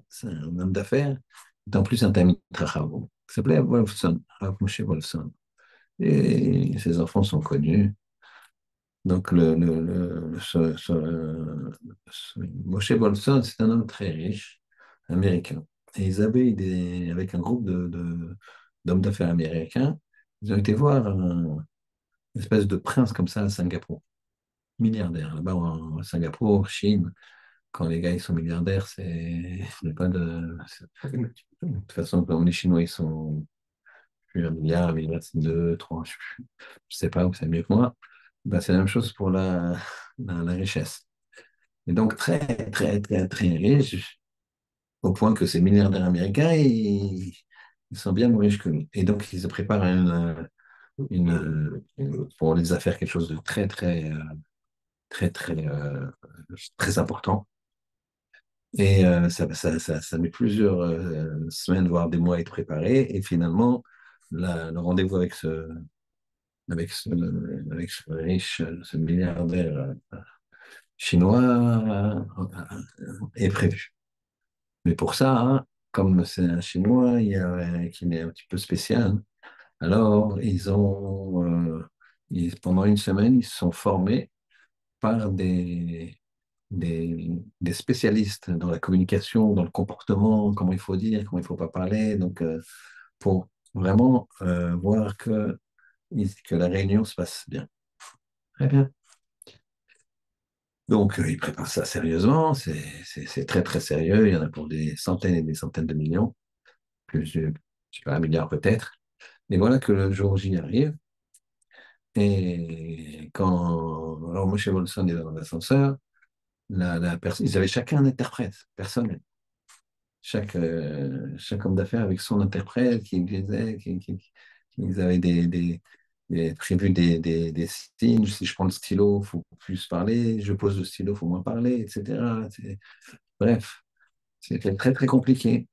Speaker 1: c'est un homme d'affaires, qui est en plus un Talmid Chacham, qui s'appelait Wolfson, Rav Moshe Wolfson. Et ses enfants sont connus. Donc, Moshe Wolfson, c'est un homme très riche, américain. Et ils avaient avec un groupe d'hommes d'affaires américains, ils ont été voir une espèce de prince comme ça à Singapour, milliardaire. Là-bas, à Singapour, Chine, quand les gars ils sont milliardaires, il n'y a pas de. De toute façon, comme les Chinois, ils sont plus 1 milliard, 1 milliard, 2, 3, je sais pas, vous savez mieux que moi. Ben, c'est la même chose pour la richesse. Et donc, très, très, très, très riche, au point que ces milliardaires américains, ils sont bien moins riches que nous. Et donc, ils se préparent à pour les affaires, quelque chose de très, très, très, très, très important. Et ça met plusieurs semaines, voire des mois à être préparé. Et finalement, le rendez-vous avec ce riche, ce milliardaire chinois est prévu. Mais pour ça, hein, comme c'est un Chinois qui est un petit peu spécial, alors pendant une semaine, ils se sont formés par des spécialistes dans la communication, dans le comportement, comment il faut dire, comment il ne faut pas parler, donc pour vraiment voir que la réunion se passe bien. Très bien. Donc, ils préparent ça sérieusement, c'est très très sérieux, il y en a pour des centaines et des centaines de millions, plus, je sais pas, 1 milliard peut-être. Et voilà que le jour J arrive, et quand alors Moshe Wolfson est dans l'ascenseur, ils avaient chacun un interprète, personne. Chaque homme d'affaires avec son interprète qui disait, qu'ils avaient prévu des signes. Si je prends le stylo, il faut plus parler. Je pose le stylo, il faut moins parler, etc. Bref, c'était très, très compliqué.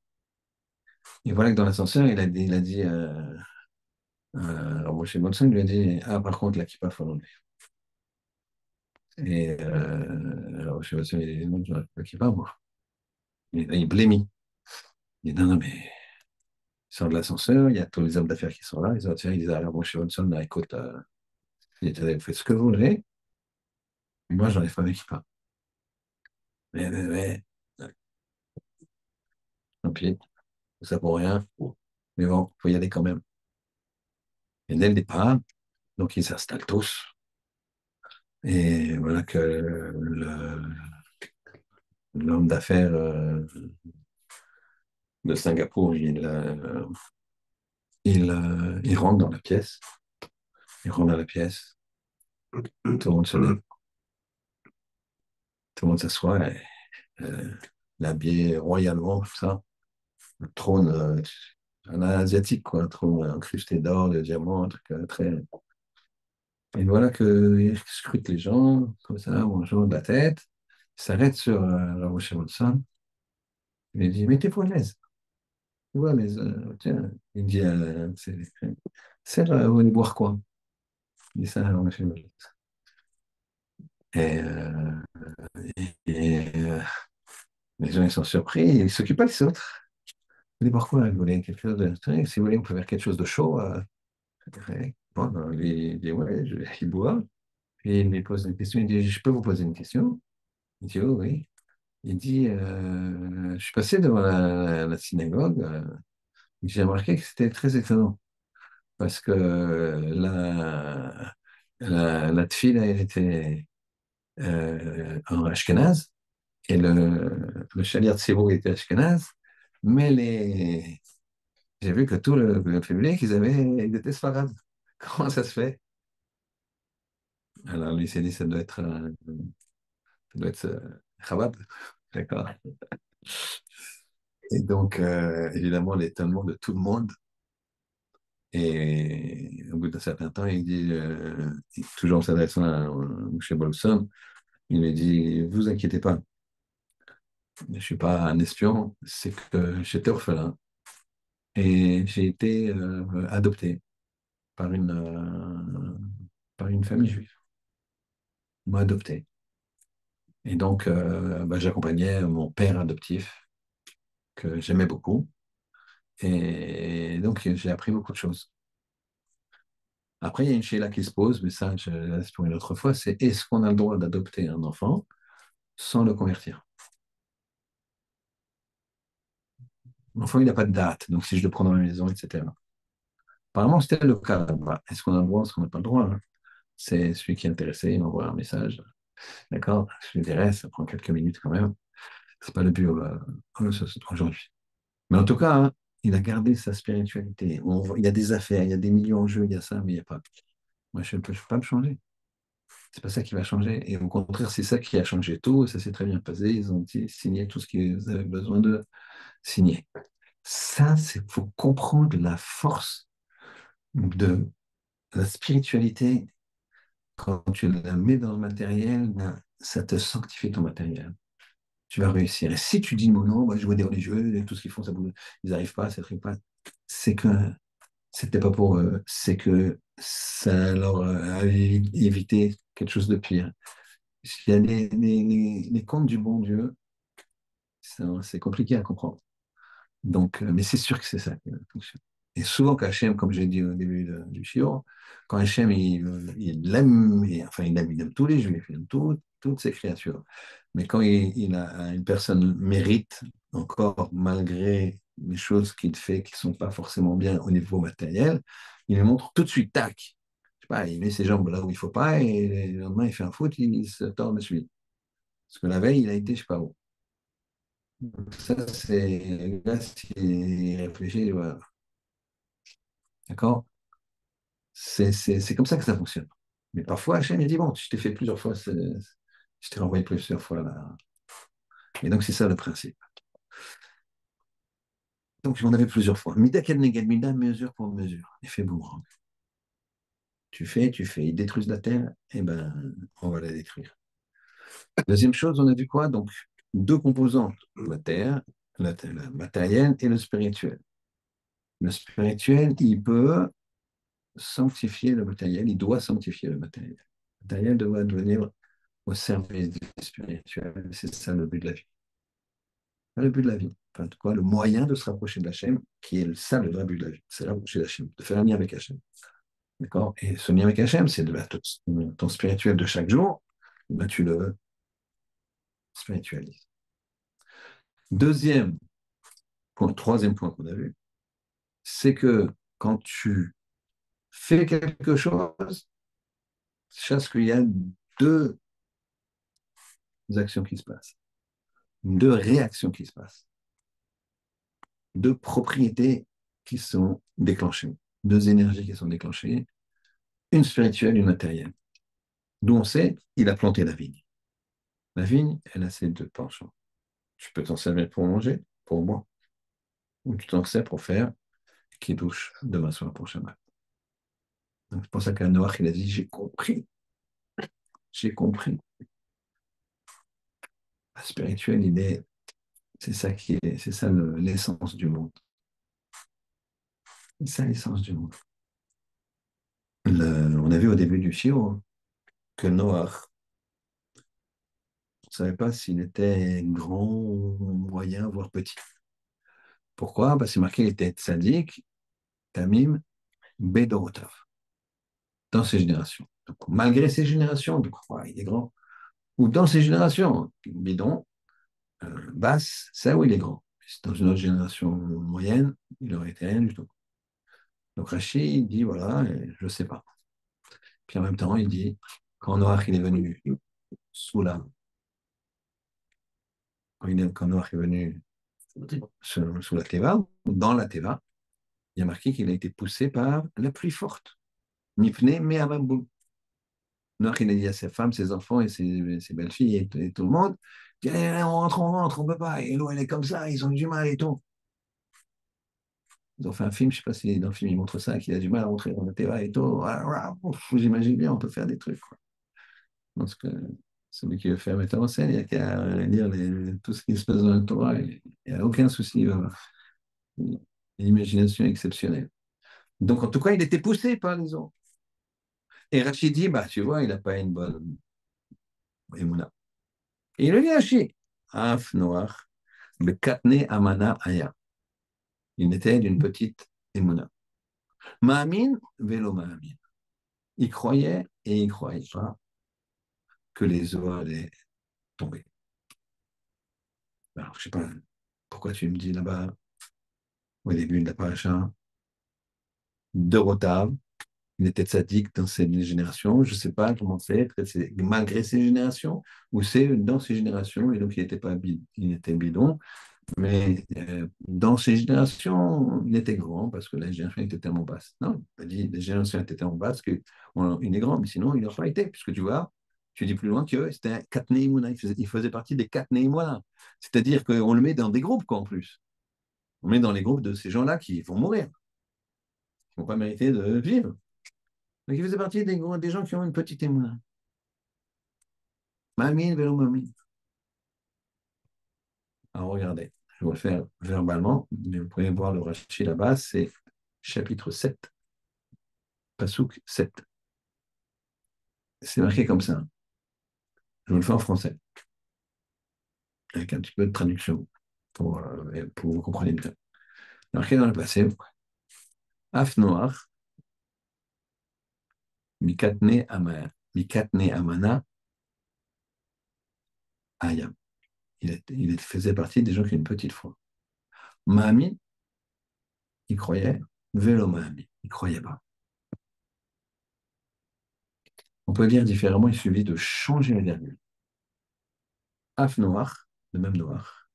Speaker 1: Et voilà que dans l'ascenseur, il a dit alors, Moshe Monson lui a dit, ah, par contre, la kippa, il faut l'enlever. Et alors, Moshe Monson, il a dit, non, je n'enlève pas la kippa, moi. Il blémit. Il dit, non, non, mais il sort de l'ascenseur, il y a tous les hommes d'affaires qui sont là. Ils disent, alors, Moshe Monson, là, écoute, vous faites ce que vous voulez, moi, j'enlève pas mes kippa. Mais, tant pis, tout ça pour rien. Mais bon, il faut y aller quand même. Et dès le départ, donc ils s'installent tous. Et voilà que l'homme d'affaires de Singapour, il rentre dans la pièce. Il rentre dans la pièce. Tout le monde se lève. Tout le monde s'assoit. L'habillé royalement, tout ça. Le trône, un asiatique, quoi. Un trône incrusté d'or, de diamants, un truc très. Et voilà qu'il scrute les gens, comme ça, bonjour de la tête. Il s'arrête sur la Roche Watson. Il lui dit, mettez-vous à l'aise. Ouais, mais tiens, il dit, vous allez boire quoi? Il dit ça, on a fait Et, les gens, ils sont surpris, ils s'occupent pas des autres. Vous voulez boire quoi? Vous voulez quelque chose de... Si vous voulez, on peut faire quelque chose de chaud. Ouais. Bon, ben, lui, il dit, ouais, il boit. Puis il lui pose une question, il dit, je peux vous poser une question? Il dit, oh, oui. Il dit, je suis passé devant la synagogue, j'ai remarqué que c'était très étonnant, parce que la tefila, elle était en ashkénaze, et le chalier de Sebo était ashkénaze, mais j'ai vu que tout le public, ils étaient sfarades. Comment ça se fait? Alors lui il s'est dit, ça doit être Chabad. D'accord. Et donc, évidemment, l'étonnement de tout le monde. Et au bout d'un certain temps, il dit, toujours en s'adressant à M. Bolson, il lui dit, vous inquiétez pas, je ne suis pas un espion, c'est que j'étais orphelin et j'ai été adopté par par une famille juive. Ils m'ont adopté. Et donc, bah, j'accompagnais mon père adoptif, que j'aimais beaucoup. Et donc, j'ai appris beaucoup de choses. Après, il y a une chéla qui se pose, mais ça, je laisse pour une autre fois, c'est est-ce qu'on a le droit d'adopter un enfant sans le convertir? L'enfant, il n'a pas de date, donc si je le prends dans la maison, etc. Apparemment, c'était le cas là-bas. Est-ce qu'on a le droit, est-ce qu'on n'a pas le droit, hein? C'est celui qui est intéressé, il m'envoie un message. D'accord? Je lui dirai, ça prend quelques minutes quand même. C'est pas le but aujourd'hui. Mais en tout cas, hein, il a gardé sa spiritualité. Il y a des affaires, il y a des millions en jeu, il y a ça, mais il n'y a pas. Moi, je ne peux pas me changer. C'est pas ça qui va changer. Et au contraire, c'est ça qui a changé tout. Ça s'est très bien passé. Ils ont signé tout ce qu'ils avaient besoin de signer. Ça, c'est faut comprendre la force de la spiritualité. Quand tu la mets dans le matériel, ben, ça te sanctifie ton matériel. Tu vas réussir. Et si tu dis non, non, moi je vois des religieux, et tout ce qu'ils font, ça bouge, ils n'arrivent pas, ça ne pas, c'est que c'était pas pour eux, c'est que ça leur a évité quelque chose de pire. Il y a les contes du bon Dieu, c'est compliqué à comprendre. Donc, mais c'est sûr que c'est ça qui fonctionne. Et souvent, quand Hachem, comme j'ai dit au début du shiur, quand Hachem, il aime, enfin, il aime tous les juifs, il aime toutes ses créatures. Mais quand une personne mérite encore, malgré les choses qu'il fait qui ne sont pas forcément bien au niveau matériel, il lui montre tout de suite, tac. Je sais pas, il met ses jambes là où il ne faut pas, et le lendemain, il fait un foot, il se tord de suite. Parce que la veille, il a été, je ne sais pas où. Ça, c'est là, s'il réfléchit, voilà. D'accord? C'est comme ça que ça fonctionne. Mais parfois, Hachem, il dit, bon, je t'ai fait plusieurs fois, je t'ai renvoyé plusieurs fois là. Et donc, c'est ça le principe. Donc, j'en avais plusieurs fois. Mida ken neged mida, mesure pour mesure. Effet boomerang. Tu fais. Ils détruisent la terre, et ben, on va la détruire. Deuxième chose, on a vu quoi? Donc, deux composantes, la terre, la matérielle et le spirituel. Le spirituel, il peut sanctifier le matériel, il doit sanctifier le matériel. Le matériel doit devenir au service du spirituel. C'est ça le but de la vie. C'est le but de la vie. Enfin, quoi, le moyen de se rapprocher de Hachem, qui est ça le vrai but de la vie. C'est rapprocher d'Hachem, de faire un lien avec Hachem. D'accord? Et ce lien avec Hachem, c'est ton spirituel de chaque jour, ben, tu le spiritualises. Troisième point qu'on a vu, c'est que quand tu fais quelque chose, sache qu'il y a deux actions qui se passent, deux réactions qui se passent, deux propriétés qui sont déclenchées, deux énergies qui sont déclenchées, une spirituelle, une matérielle. D'où on sait, il a planté la vigne. La vigne, elle a ses deux penchants. Tu peux t'en servir pour manger, pour boire, ou tu t'en sers pour faire qui douche demain soir pour Shabbat. Donc c'est pour ça qu'à Noach, il a dit, j'ai compris. Le spirituel, il est C'est ça l'essence du monde. C'est ça l'essence du monde. On a vu au début du Shiur que Noach, on ne savait pas s'il était grand, moyen, voire petit. Pourquoi? Parce que c'est marqué qu'il était tzaddik, tamim, bedorotav, dans ses générations. Donc, malgré ses générations, donc, ouais, il est grand. Ou dans ses générations, bidon, basse, c'est où il est grand. Dans une autre génération moyenne, il aurait été rien du tout. Donc Rachid dit, voilà, je ne sais pas. Puis en même temps, il dit, quand Noach il est venu sous la, quand Noach est venu sous la Teva, dans la Teva, il y a marqué qu'il a été poussé par la pluie forte. Mipne me'amambou. Noach il a dit à ses femmes, ses enfants et ses belles-filles et tout le monde, on rentre, on ne peut pas, et l'eau elle est comme ça, ils ont du mal et tout. Ils ont fait un film, je ne sais pas si dans le film ils montrent ça, qu'il a du mal à rentrer dans la Teva et tout. J'imagine bien, on peut faire des trucs, quoi. Parce que celui qui veut faire metteur en scène, il n'y a qu'à lire tout ce qui se passe dans la Torah. Il n'y a aucun souci. L'imagination exceptionnelle. Donc, en tout cas, il était poussé par les autres. Et Rachid dit, bah, tu vois, il n'a pas une bonne émouna. Et il le dit à Rachid, Af Noach, Bekatne Amana Aya. Il était d'une petite émouna. Ma'amin, velo ma'amin. Il croyait et il ne croyait pas que les eaux allaient tomber. Alors, je ne sais pas pourquoi tu me dis là-bas, au début de la paracha, de Rotav, il était tzaddik dans ses générations, je ne sais pas comment c'est, c'est malgré ses générations, ou c'est dans ses générations, et donc il n'était pas il était bidon, mais dans ses générations, il était grand, parce que la génération était tellement basse. Non, il a dit, la génération était tellement basse qu'il est grand, mais sinon il n'aurait pas été, puisque tu vois, tu dis plus loin que c'était un Katneimuna, il faisait partie des Katneimuna. C'est-à-dire qu'on le met dans des groupes, quoi, en plus. On le met dans les groupes de ces gens-là qui vont mourir, qui n'ont pas mérité de vivre. Donc il faisait partie des gens qui ont une petite émouna. Mamine, vélo, mamine. Alors regardez, je vais le faire verbalement, mais vous pouvez voir le Rashi là-bas, c'est chapitre 7, Passouk 7. C'est marqué comme ça. Je vous le fais en français, avec un petit peu de traduction pour que vous compreniez bien. Marqué dans le passé, Af Noach, Mikatne Amana, Ayam. Il faisait partie des gens qui ont une petite foi. Mahamin, il croyait, Vélo Mahamin, il ne croyait pas. On peut dire différemment, il suffit de changer la virgule. Af Noach, le même Noach.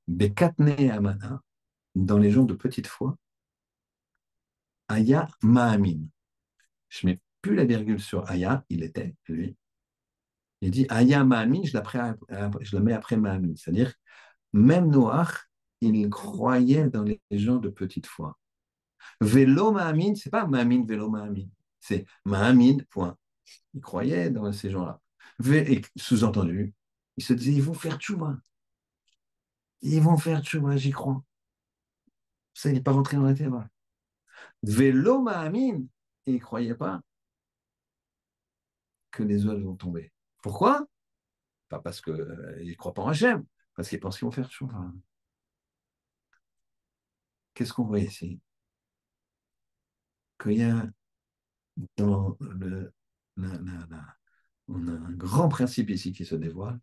Speaker 1: Bekatne Amana, dans les gens de petite foi. Aya Mahamin. Je ne mets plus la virgule sur Aya, il était, lui. Il dit Aya Mahamin, je la mets après Mahamin. C'est-à-dire, même Noach, il croyait dans les gens de petite foi. Vélo Mahamin, c'est pas Mahamin, Vélo Mahamin. C'est Mahamin, point. Il croyait dans ces gens-là. Et sous-entendu, il se disait, ils vont faire tchouba. Ils vont faire tchouba, j'y crois. Ça, il n'est pas rentré dans la tête. Vélo Mahamin, et il ne croyait pas que les oiseaux vont tomber. Pourquoi? Pas parce qu'il ne croit pas en Hachem, parce qu'il pense qu'ils vont faire tchouba. Qu'est-ce qu'on voit ici? Qu'il y a dans on a un grand principe ici qui se dévoile,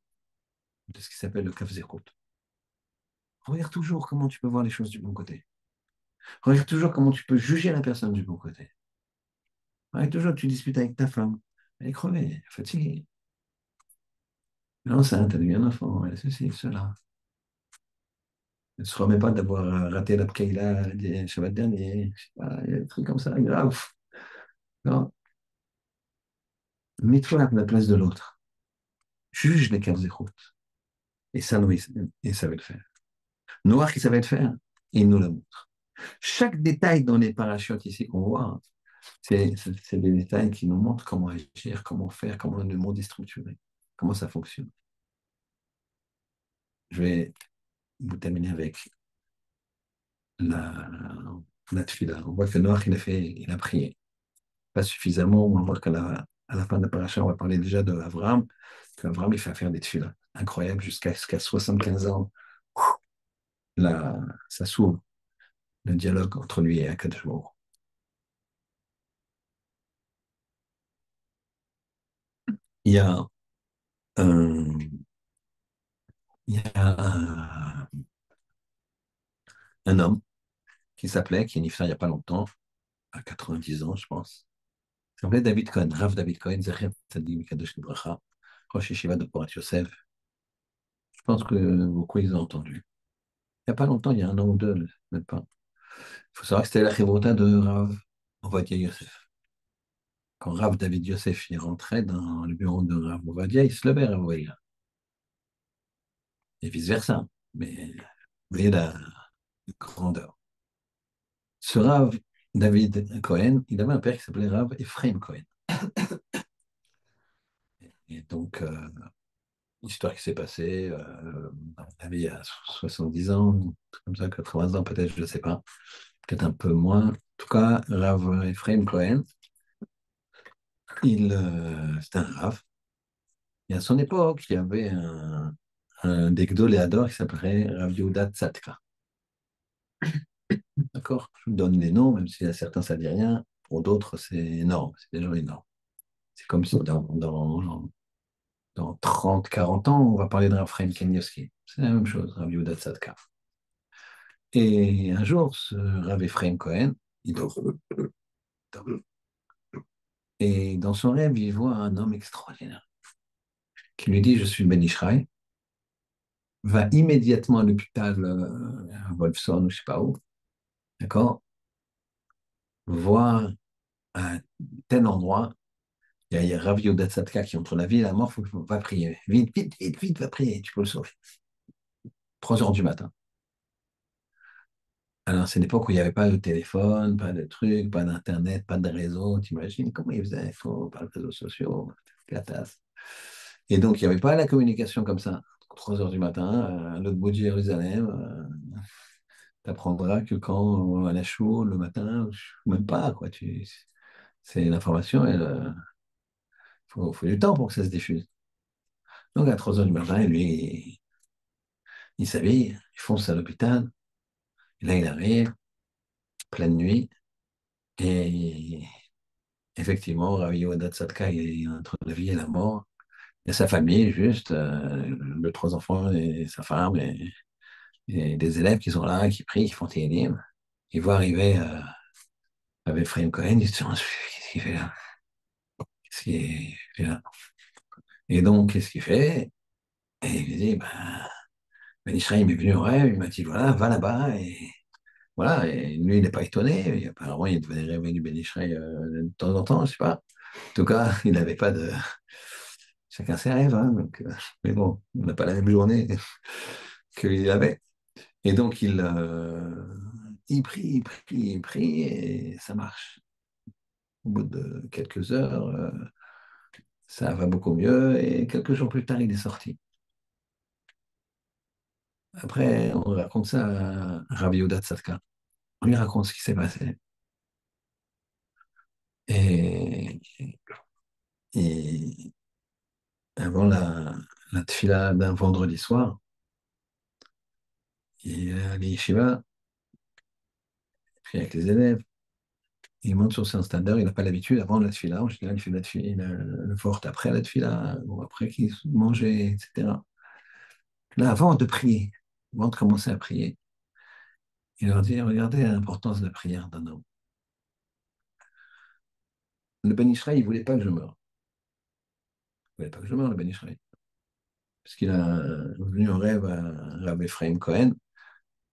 Speaker 1: de ce qui s'appelle le Kafzerut. Regarde toujours comment tu peux voir les choses du bon côté. Regarde toujours comment tu peux juger la personne du bon côté. Regarde toujours, tu discutes avec ta femme. Elle est crevée, elle est fatiguée. Elle est enceinte, elle a eu un enfant, elle a ceci, cela. Elle ne se remet pas d'avoir raté la Pkeila le Shabbat dernier. Je sais pas, il y a des trucs comme ça, grave. Non. Mets-toi à la place de l'autre. Juge les Kafzerut. Et ça, Noé, il savait le faire. Noir qui savait le faire, il nous le montre. Chaque détail dans les parachutes ici qu'on voit, c'est des détails qui nous montrent comment agir, comment faire, comment le monde est structuré, comment ça fonctionne. Je vais vous terminez avec la, la tefila. On voit que Noach, il a prié. Pas suffisamment, on voit à la fin de la paracha, on va parler déjà de Abraham, qu'Abraham, il fait faire des tefila. Incroyable, jusqu'à 75 ans. Là, ça s'ouvre, le dialogue entre lui et Akadosh Baruch Hu. Il y a un, il y a un homme qui est nifta il n'y a pas longtemps, à 90 ans, je pense. Il s'appelait David Cohen, Rav David Cohen, Zecher Tzadik Mikadosh Libracha, Rosh Yeshiva de Porat Yosef. Je pense que beaucoup ils ont entendu. Il n'y a pas longtemps, il y a un an ou deux, même pas. Il faut savoir que c'était la Chevrota de Rav Ovadia Yosef. Quand Rav David Yosef il rentrait dans le bureau de Rav Ovadia, il se levait, Rav Ovadia. Et vice-versa. Mais vous voyez la grandeur. Ce Rav David Cohen, il avait un père qui s'appelait Rav Ephraim Cohen. Et donc, l'histoire qui s'est passée, il y a 70 ans, un truc comme ça, 80 ans peut-être, je ne sais pas, peut-être un peu moins. En tout cas, Rav Ephraim Cohen, c'était un Rav. Et à son époque, il y avait un des Gdoléadors qui s'appelait Rav Yehuda Tzadka. D'accord? Je vous donne les noms, même si à certains ça ne dit rien. Pour d'autres, c'est énorme. C'est des gens énormes. C'est comme si dans 30, 40 ans, on va parler de Rav Chaim Kanievski. C'est la même chose, Rav Yehuda Tzadka. Et un jour, ce Rav Ephraim Cohen, il dort. Et dans son rêve, il voit un homme extraordinaire qui lui dit, je suis Ben Ishraï, va immédiatement à l'hôpital à Wolfson ou je ne sais pas où, d'accord, voir à tel endroit, il y a Rav Yehuda Tzadka qui est entre la vie et la mort, va prier. Vite, vite, vite, vite, va prier, tu peux le sauver. 3 heures du matin. Alors, c'est l'époque où il n'y avait pas de téléphone, pas de trucs, pas d'internet, pas de réseau. T'imagines comment ils faisaient? Il faut par les réseaux sociaux, la tasse. Et donc, il n'y avait pas la communication comme ça. 3 heures du matin, à l'autre bout de Jérusalem, tu apprendras que quand à la chou, le matin, même pas, quoi. C'est l'information, il faut du temps pour que ça se diffuse. Donc, à 3 heures du matin, lui, il s'habille, il fonce à l'hôpital. Et là, il arrive, pleine nuit, et effectivement, Ravi Yehuda Tzadka il est entre la vie et la mort. Et sa famille, juste, les 3 enfants et sa femme, et des élèves qui sont là, qui prient, qui font Télim. Ils voient arriver avec Ephraim Cohen, ils se disent, qu'est-ce qu'il fait là? Qu'est-ce qu'il fait là? Et donc, qu'est-ce qu'il fait? Et il dit, ben Israël est venu au rêve, il m'a dit, voilà, va là-bas, et voilà, et lui, il n'est pas étonné, et apparemment, il devait rêver du Ben Israël de temps en temps, je sais pas. En tout cas, il n'avait pas de... Chacun ses rêves, hein, donc, mais bon, on n'a pas la même journée qu'il avait. Et donc, il prie, il prie, il prie, et ça marche. Au bout de quelques heures, ça va beaucoup mieux, et quelques jours plus tard, il est sorti. Après, on raconte ça à Rabbi Yehuda Tzadka. On lui raconte ce qui s'est passé. Et, et avant la tfila d'un vendredi soir, il est à l'Yeshiva, puis avec les élèves. Il monte sur son standard, il n'a pas l'habitude avant la tfila. En général, il fait la tfila, le fort après la tfila, ou après qu'il mangeait, etc. Là, avant de prier, avant de commencer à prier, il leur dit, regardez l'importance de la prière d'un homme. Le Ben Israël, il ne voulait pas que je meure. Il ne voulait pas que je meure, le Ben Israël. Parce qu'il a venu en rêve à Rabbi Ephraim Cohen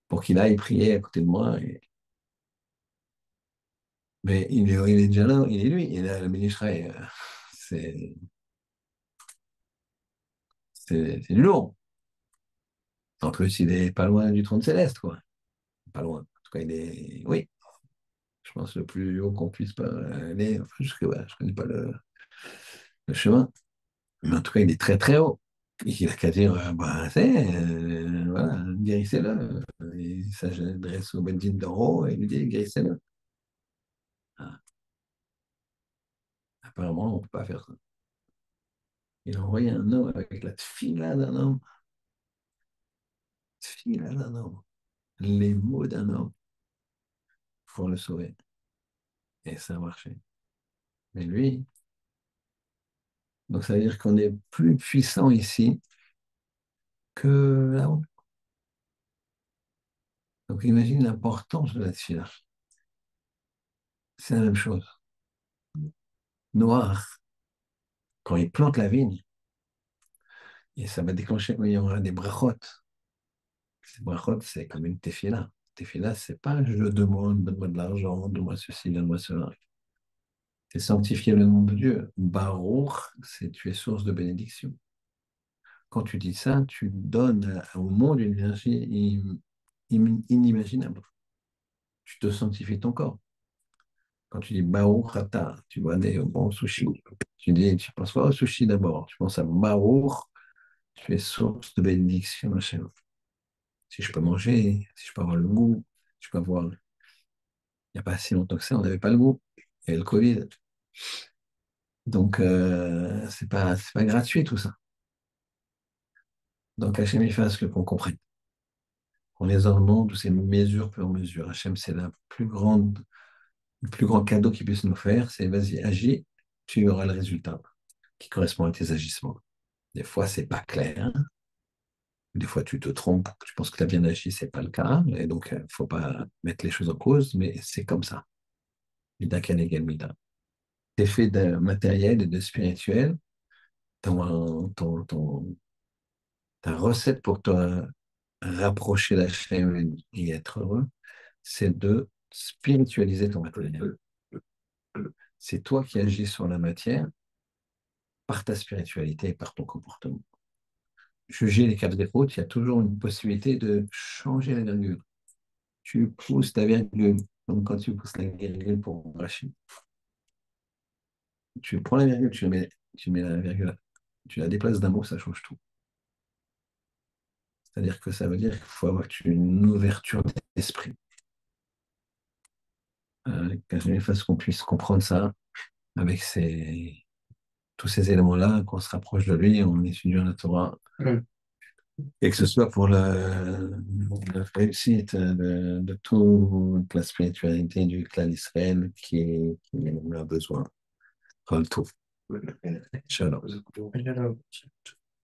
Speaker 1: pour qu'il aille prier à côté de moi. Mais il est déjà là, il est lui, il est là, le Ben Israël. C'est c'est du lourd. En plus, il est pas loin du trône céleste, quoi. Pas loin. En tout cas, il est, oui, je pense le plus haut qu'on puisse pas aller. Enfin, ouais, je connais pas le chemin. Mais en tout cas, il est très très haut. il n'a qu'à dire, bah, voilà, guérissez-le. Il s'adresse au Bendine d'Oro et il lui dit, guérissez-le. Ah, apparemment, on ne peut pas faire ça. Il a envoyé un homme avec la tfila d'un homme, tfila d'un homme, les mots d'un homme pour le sauver. Et ça a marché. Mais lui, donc ça veut dire qu'on est plus puissant ici que là-haut. Donc imagine l'importance de la tfila. C'est la même chose. Noir, quand il plante la vigne, et ça va déclencher, il y aura des brachot. Ces brachot, c'est comme une tefila. Tefila, c'est pas je demande, donne-moi de l'argent, donne-moi ceci, donne-moi cela. C'est sanctifier le nom de Dieu. Baruch, c'est tu es source de bénédiction. Quand tu dis ça, tu donnes au monde une énergie inimaginable. Tu te sanctifies ton corps. Quand tu dis Baruch Ata, tu vois des bons sushis. Tu penses pas au sushi d'abord. Tu penses à Baruch, tu es source de bénédiction, machin. Si je peux manger, si je peux avoir le goût, je peux avoir. Il n'y a pas si longtemps que ça, on n'avait pas le goût. Il y avait le Covid. Donc, c'est pas gratuit tout ça. Donc, Hachem, il fasse que qu'on comprenne. On les a en nom de ces mesures pour mesure. Hachem, c'est le plus grand cadeau qu'il puisse nous faire. C'est vas-y, agis, tu auras le résultat qui correspond à tes agissements. Des fois, c'est pas clair. Des fois, tu te trompes, tu penses que tu as bien agi, c'est pas le cas. Et donc, il ne faut pas mettre les choses en cause, mais c'est comme ça. Mida kan égal mida. Tes faits de matériel et de spirituel, ta recette pour te rapprocher d'Hachem et être heureux, c'est de spiritualiser ton matériel. C'est toi qui agis sur la matière par ta spiritualité et par ton comportement. Juger les caves des routes, il y a toujours une possibilité de changer la virgule. Tu pousses ta virgule, comme quand tu pousses la virgule pour Rachid. Tu prends la virgule, tu mets la virgule, tu la déplaces d'un mot, ça change tout. C'est-à-dire que ça veut dire qu'il faut avoir une ouverture d'esprit. Qu'il fasse qu'on puisse comprendre ça avec tous ces éléments-là, qu'on se rapproche de lui en étudiant la Torah, et que ce soit pour la réussite de toute la spiritualité du clan d'Israël qui en a besoin. Kol Tov. Shalom.